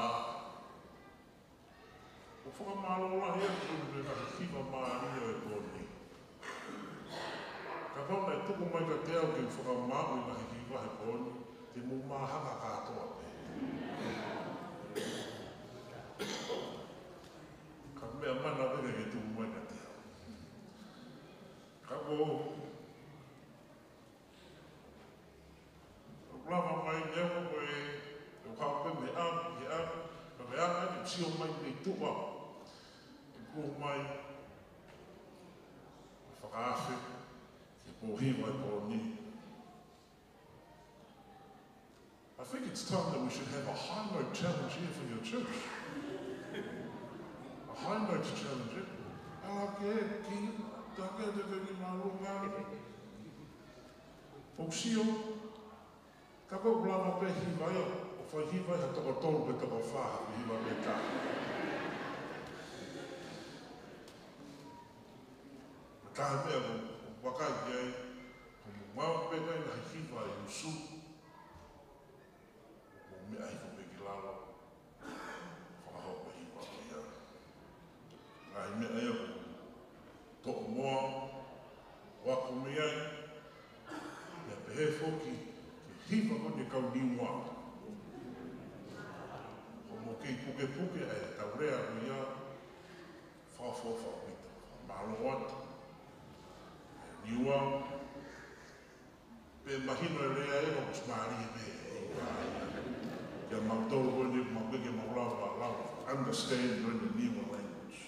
o whakamalo lahi e tūpū e ka hiwa maari o e pōni. Ka pau mai tuku mai ka te au ki whakamau i ka hiwa he pōni, te mū mahanga katoa pe. Ka mea mana vere ke tuku mai ka te au. Ka ko lava mai neo koe o kaupe me anu, ka me anu ane sio mai nei tuwa. Te kuhu mai, whakaafe, te pōhiwa e pōni. I think it's time that we should have a high note challenge here for your church. A high note challenge here. Ala ke, ki, take te ki marunga. Pōsio, ka kau blama pe hiwai o whai hiwai ha toko tolu pe toko whaha pe hiwa me tā. Tā mea ko wakai ki ai, ko mau pe kai na hiwai usu, ko mea hiko pe ki lalo, whakahau pe hiwa pe ia. Ai mea ia ko toko moa, waku me ai, mea pe he whoki, hiwa ko ne kau niwa. Ko mo kei puke puke ai tau rea ko ia whawhawha wita. Mahalo atu. Niwa. Pe mahina rea e o smari e me. Kia mautoro ko ne maweke maulawa lawa. Understand when the niwa language.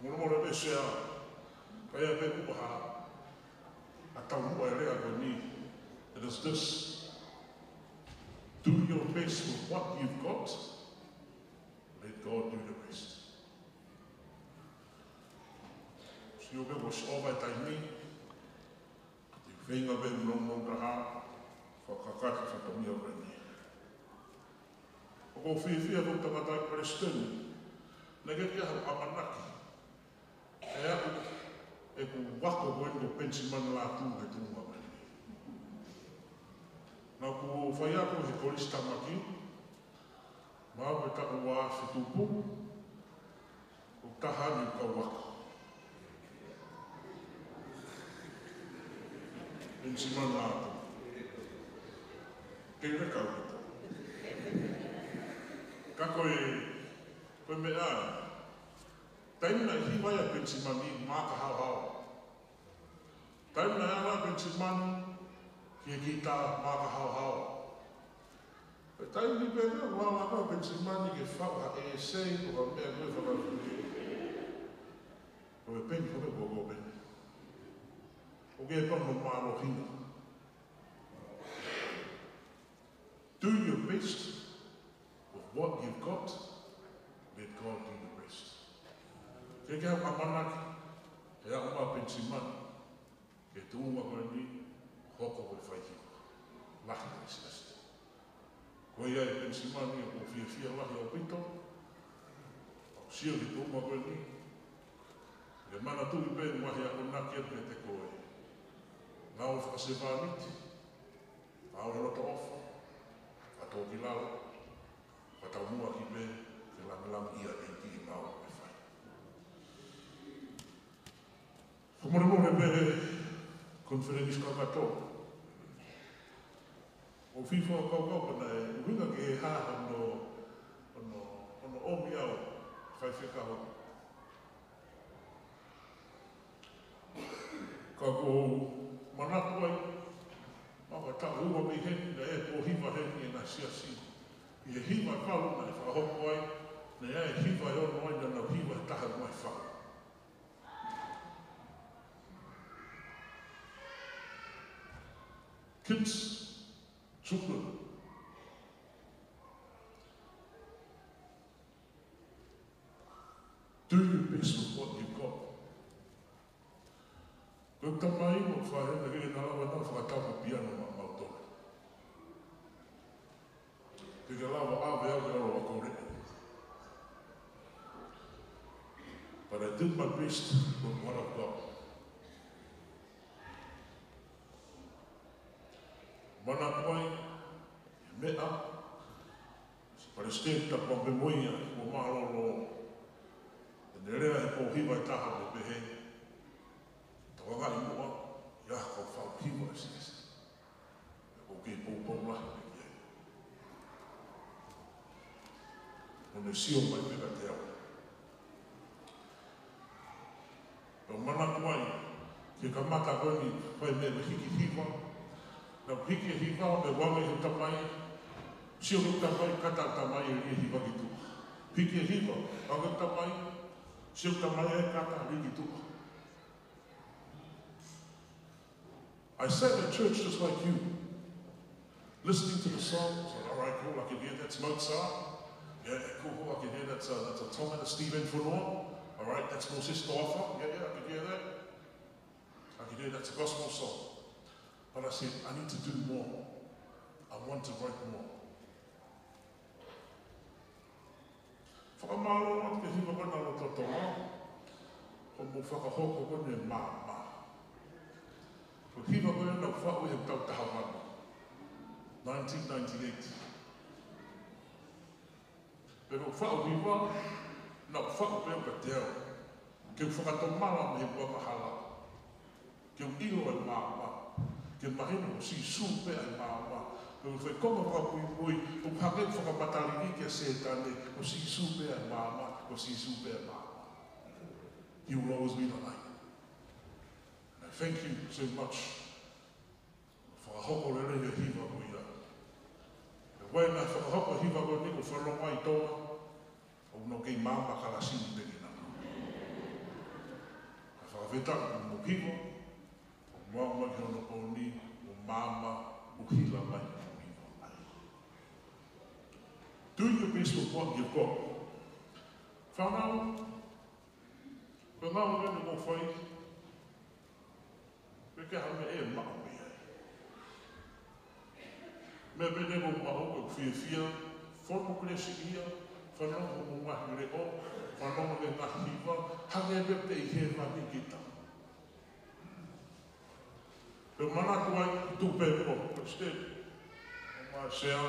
Mora pe sea. Kaya pe kupaha. A tau mua e rea ko ni. It is this, do your best with what you've got, let God do the rest. Si o bebo soba e taimi, te whenga bebo nong raha, whakakati whakamia rene. O ko whiwhia ko tamatai Palestini, nege kia hau amanaki, e e aku e ku wako koe ko pensi mana la tu he tu ma mai. Na ku whai aku he koris tamaki, maa me ta ua se tupu, o tahani ka wako. Pensi mana la tu. Kei reka uita. Ka koe me ai, taimina I hiwai a pensi mani maa ka hao hao. Taimina e ala pensi mani ki e ki tā maa ka hao hao. E taimini pēnea wala ka pensi mani ke whau ha e sei o ka mea koe whakawhi. O e peni koe koko peni. O ke e pano mālo hina. Do your best with what you've got, let God do the rest. Ke hau amanaki, he au mā pensi mani, ke tūma koe ni, hoko koe whaihiwa. Lahi koe sinasi. Koe ia e pensi mani e ko whia lahi au pito, au sio ki tūma koe ni, e mana tui pēni wahi a unaki e te koe. Ngā o whakasewhaniti, au e roto ofa, tō ki lau, patau mua ki me, te langalang ia e ki I ngāo e whai. Whamaremore me konferenis kakato. O whiwha kau pana e uhinga ke he hā ono omi au whai whekaho. Ka ko manaku ai, Maka ta ua me heni na e po hiva heni e na siasi. I he hiva kau na e whakahoko ai, na e hiva e ono ai na nau hiva e taha mai whaka. Kids, children, do your best with what you've got. Koe tamai mo whahena ke na lawa nau whakatapa piano ma mautore. Te ke lawa awe au ke aro wako rene. But I did my best with what I've got. Mana koe, mea, pare stenta pa me moia ko mahalolo. E ne rea he po hiwa I taha me pehe. Wanga I mua, ia kau whau hiwa e sinesi. O ke pōpau lahi me kia. O ne sio mai peka te au. O mana kuai, ke ka mata koe ni whai me hiki hiwa. Na hiki hiwa me wanga I tamai, sio ke tamai kata tamai e hiwa ki tua. Hiki hiwa, wanga tamai, sio tamai e kata ki tua. I sat in church just like you, listening to the songs. All right, cool, I can hear that's Mozart. Yeah, cool, I can hear that's a Tom and a Stephen Furlong. All right, that's Moses Dorfer. Yeah, I can hear that. I can hear that's a gospel song. But I said, I need to do more. I want to write more. Whakamalo atu ke hiwa mana o totonga, o mo whakahoko kone maa. Ko hiwa koe nau whau e tau taha mana. 1998. Pero whau hiwa, nau whau peo ka te au. Keu whakatomala me he bua mahala. Keu ilo e maa. Keu mahina o si su pe ai maa. Pero whai konga whakapui mui, o pake whakamatari ki a setane, o si su pe ai maa, o si su pe ai maa. He will always be the light. Thank you so much for whakahoko rere he hiwa ko ia. E wai nai whakahoko hiwa ko ni ko wharonga I tōna, o no kei māma karasini peki nana. E whakawhetaka ko mo hiwa, o māma ki ono ko ni, o māma uhila mai o hiwa mai. Do your best with what you've got. Whanau, ko ngāo rene mo whai, Peke hame e mao me ai. Me bene mo mao ko whia, whono kresi ia, whanongo mo mahi re o, whanongo le ngahi hiwa, hange me pe i he mani kita. Pe mana kuai tupe mo, President, o maa sea,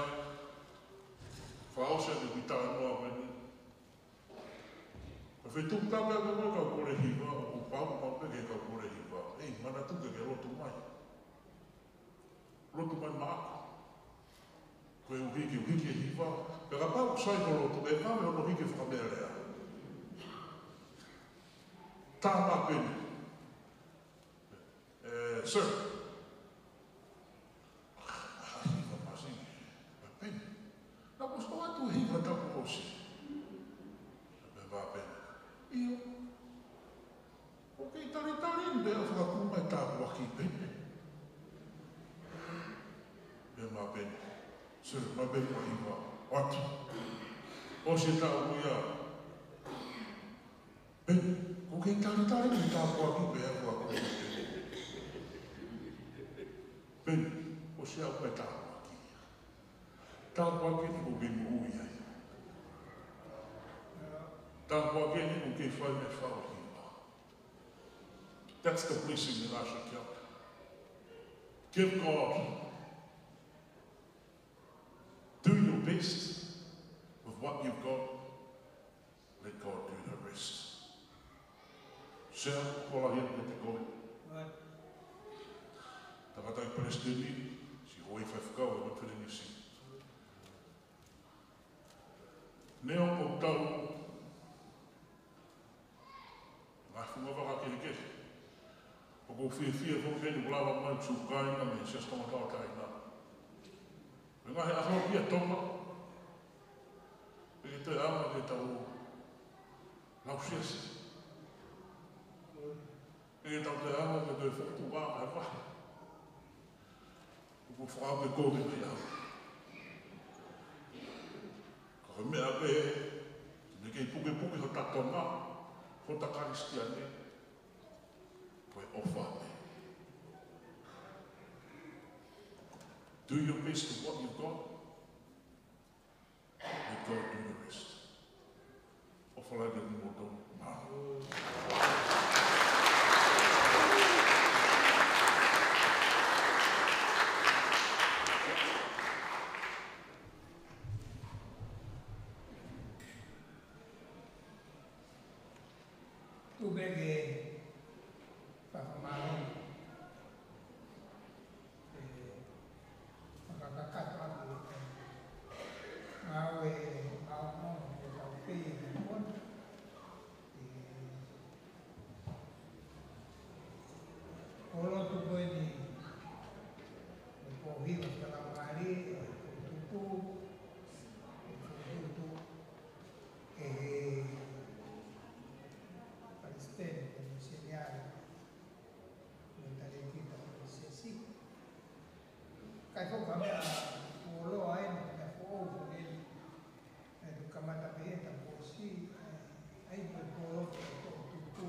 whaose ni kita anua meni. Ka whetu tape a me ka kore hiwa, o kupau ma pe ke ka kore hiwa. Ei, mana tuke ke rotu mai. Rotu mai maako. Koe uhiki e hiwa, pe ka pau sai ko rotu, e kame ono hiki whakamea lea. Tā mā pene. Sir. Hiwa masi, pene. Nā kusko atu hiwa tapu hosi. Pe mā pene. Iyo. O kei tari me a whakakuma e tāpu aki pene. Pe mā pene. Sir, mā pene wa hiwa. Atu. O se tā uia. Pene. O kei tari me tāpu aki pe a whakakuma pene. Pene. O se au e tāpu aki. Tāpu aki ni ko binu ui ai. Tāpu aki ni ko kei whai me whao hiwa. That's the blessing that I should count. Give God. Do your best with what you've got. Let God do the rest. Sea, kola hia me te koe. Takatai Palestini, si hoi whai whakau e watwhiringi si. Neo o tau, ngā whungawaka kere. O ko whia whokeni ulawa mai tūkaina me sestonga taukaina. Me ngahe ahau pia tonga. E te ama ke tau lausiasi. E tau te ama ke te whakatu wā mai wahi. O ko whakau ke kōre mai au. Ka mea pe, me kei puke ho tatonga, ho takaristiane. Offer. Do your best with what you've got. Let God do the rest. Offer like a mortal man. Tu vege whakamari whakakakato atu ngau e ngau mono e tau pei e mon olo tu koe ni e pohiwa whakamari e tutu e Palestine e miseriale mentalidad sí. Kai fo kame a polo ai no me fo o ele e do kamata pe ta po si ai po polo to tu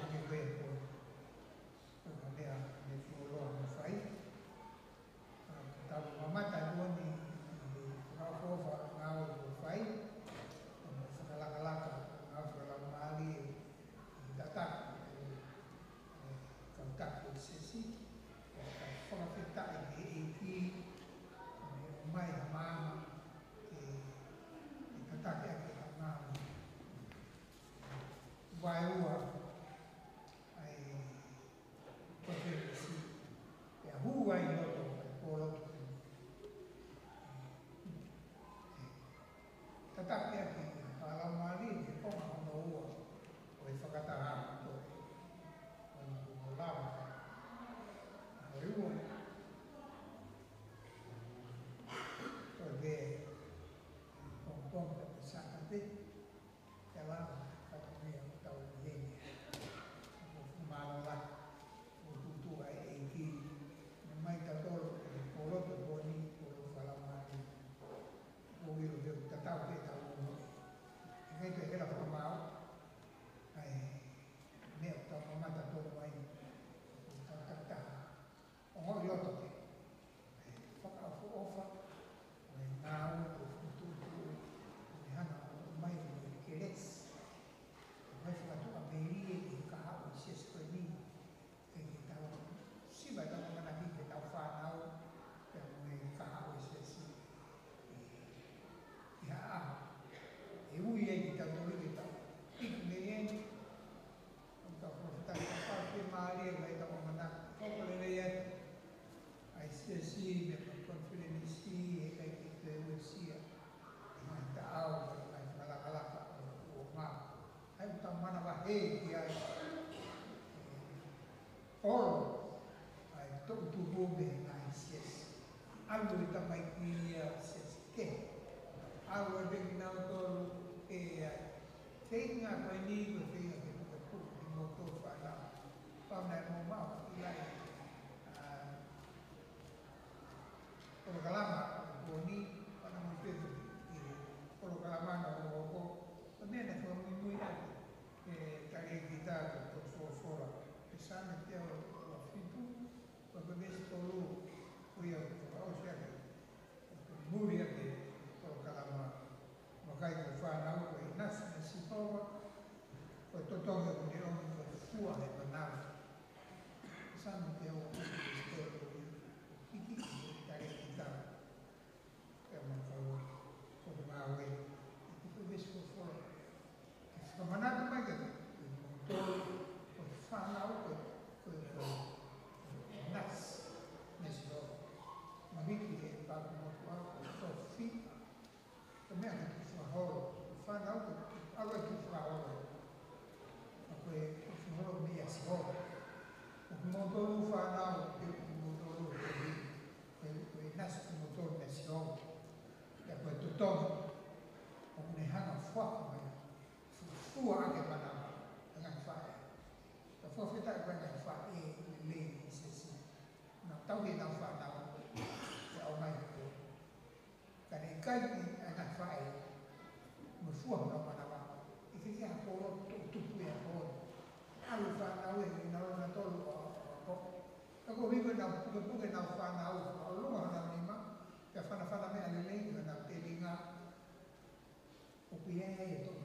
ame pe po kame a me polo no fai ta mamata no ni ka fo fa na o fai fa la na fa la mali data contatto se sì, fora e ki ai oro ai to tu bobe na ses algo de tamai ki ses ke algo de na to e tenga ko ni ko tenga ke ko ku di moto fa la pa na mo ma ki lai ko kalama ko ni pa na mo pe ko kalama no ko también fue muy alto tare kita ko fora pesana que o fitu ko ves tolu ko ia ko o sea muy que ko kalama no kai ko fa na ko nas si pova ko to ko ni o ko fua de banana pesana que o iki tare kita que mo ko ma we ko ves ko fora Kamanado mai que todo o fanal ko nas nesse mabiki e pa mo to fi também que fanal fanal algo que fanal ko fanal me asho o motor fanal que o motor ko nas o motor nesse ya ko to o ne hana foco fua anche panama dengan fire the fourth kita dengan fire le sesi na tahu dia nak fire tahu ya omai itu kan ikan dengan fire mefua na panama iki kia polo tu ya polo alu fire tahu ni na tolu ko vivo na bukan na fire tahu lu na lima ya fana me alele na telinga opinion itu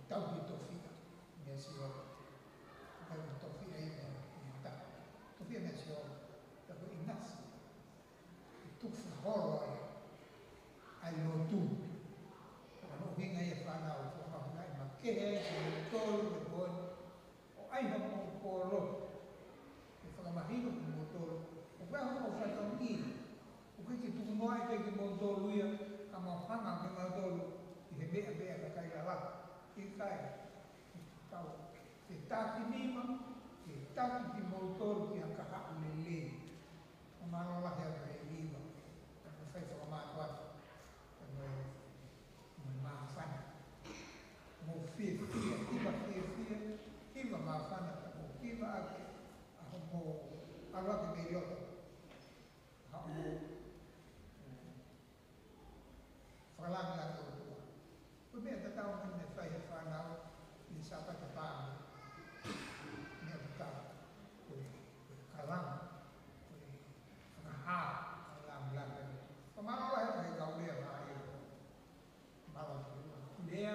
tau ki tofia me sio ai tofia ai ta tofia me sio ta ko inas tu fahoro ai lo tu no vinga ai fa na o fa na ma ke e tolo de bon o ai no mo polo e fa ma hino mo tolo o fa mo fa ta ni o que tu no ai que mo tolo ia ama fa na que mo tolo e be ka kai la kai tau e taki nima e taki ki motor ki a kaha lele o mana la hea ka e lima o fai whaka maa watu o maa whana mo fia iwa maa whana mo kiwa ake a mo alwa ke me riota a mo whakalanga la ke o o mea tatau me whai he whanau ni sapa te pāme mea tatau koe kalama koe whakahā kalama langa whamaro la he koe kau lea maa e mawa lea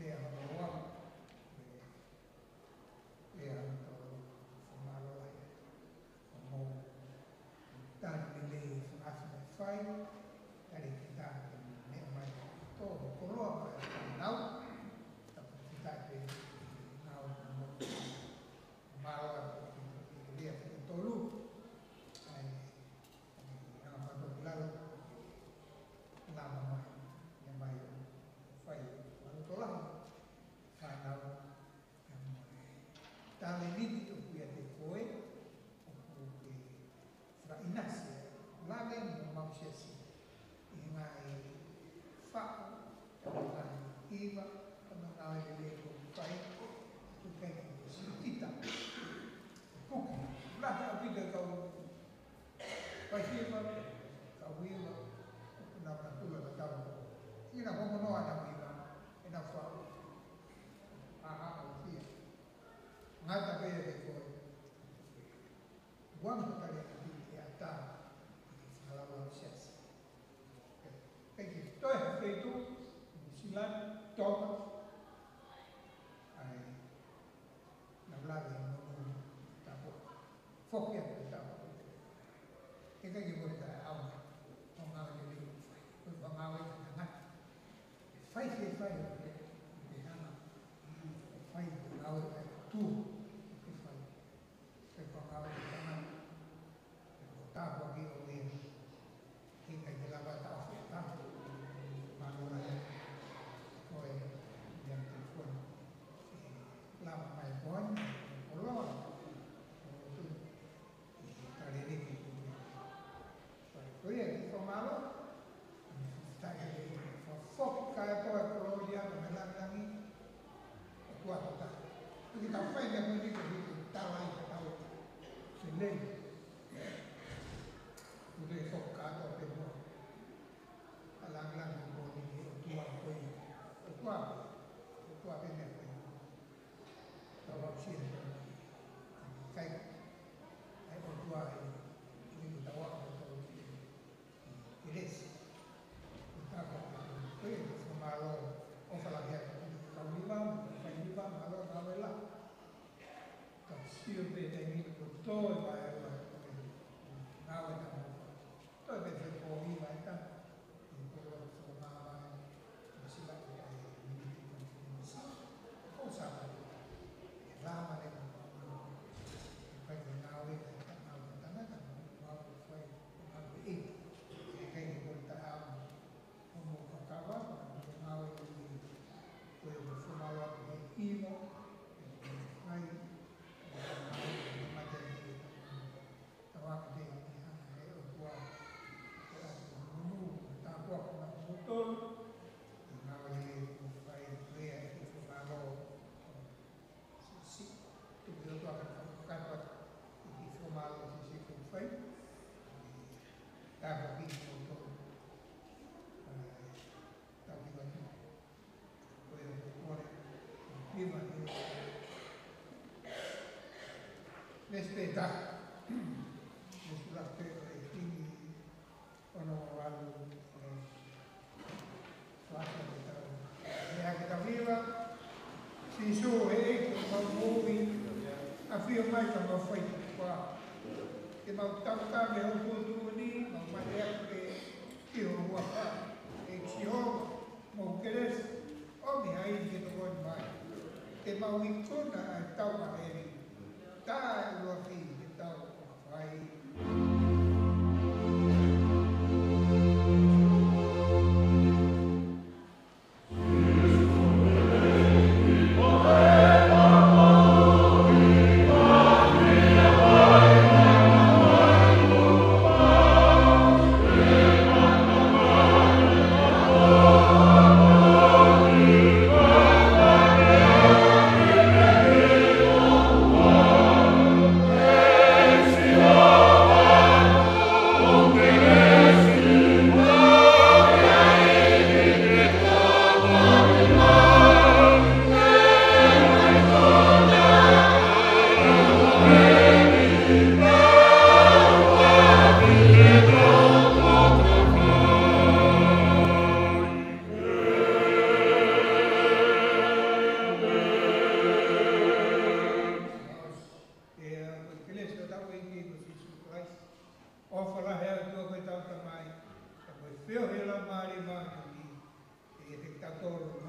lea hamaroa lea whamaro la he whamau tāne le whakahā whai dari kita ne mai to koroa nau tapi kita ke nau mara dia tolu ai yang apa tu lalu lama mai yang mai fai lalu tolah nau yang tali ni tu dia te koe o ke fra inasia lagi mau sesi ngai fa ngai iva ngai le ko pai tu kai si kita kuki la ta vida kau pai iva kau iva na na tu la ta ina como no ana iva ina fa o fia ngai ta pe de ko guam ta le ya ta ala la chesse perché tu hai fatto si la toma ai na blada no tapo fokia tapo che che vuole da au non ha le lì poi va mai na fai di hana fai au tu che fai per pagare na tapo che o che la va a fare de o tua no ta kwa na motor na le o fai re e fo malo si tu do to ka e fo malo si fo fai ta ko bi fo to ta bi va to ko e ko viva l'espeta sulla e quindi sono al e anche da viva si su e con muovi a fio mai come fai qua che ma tanta le un po' di ma che io vuoi fare e ci ho non crees o mi hai che non mai che ma un incontro a tavola ta lo fi ta fai Fio hela mari mari e te tatoro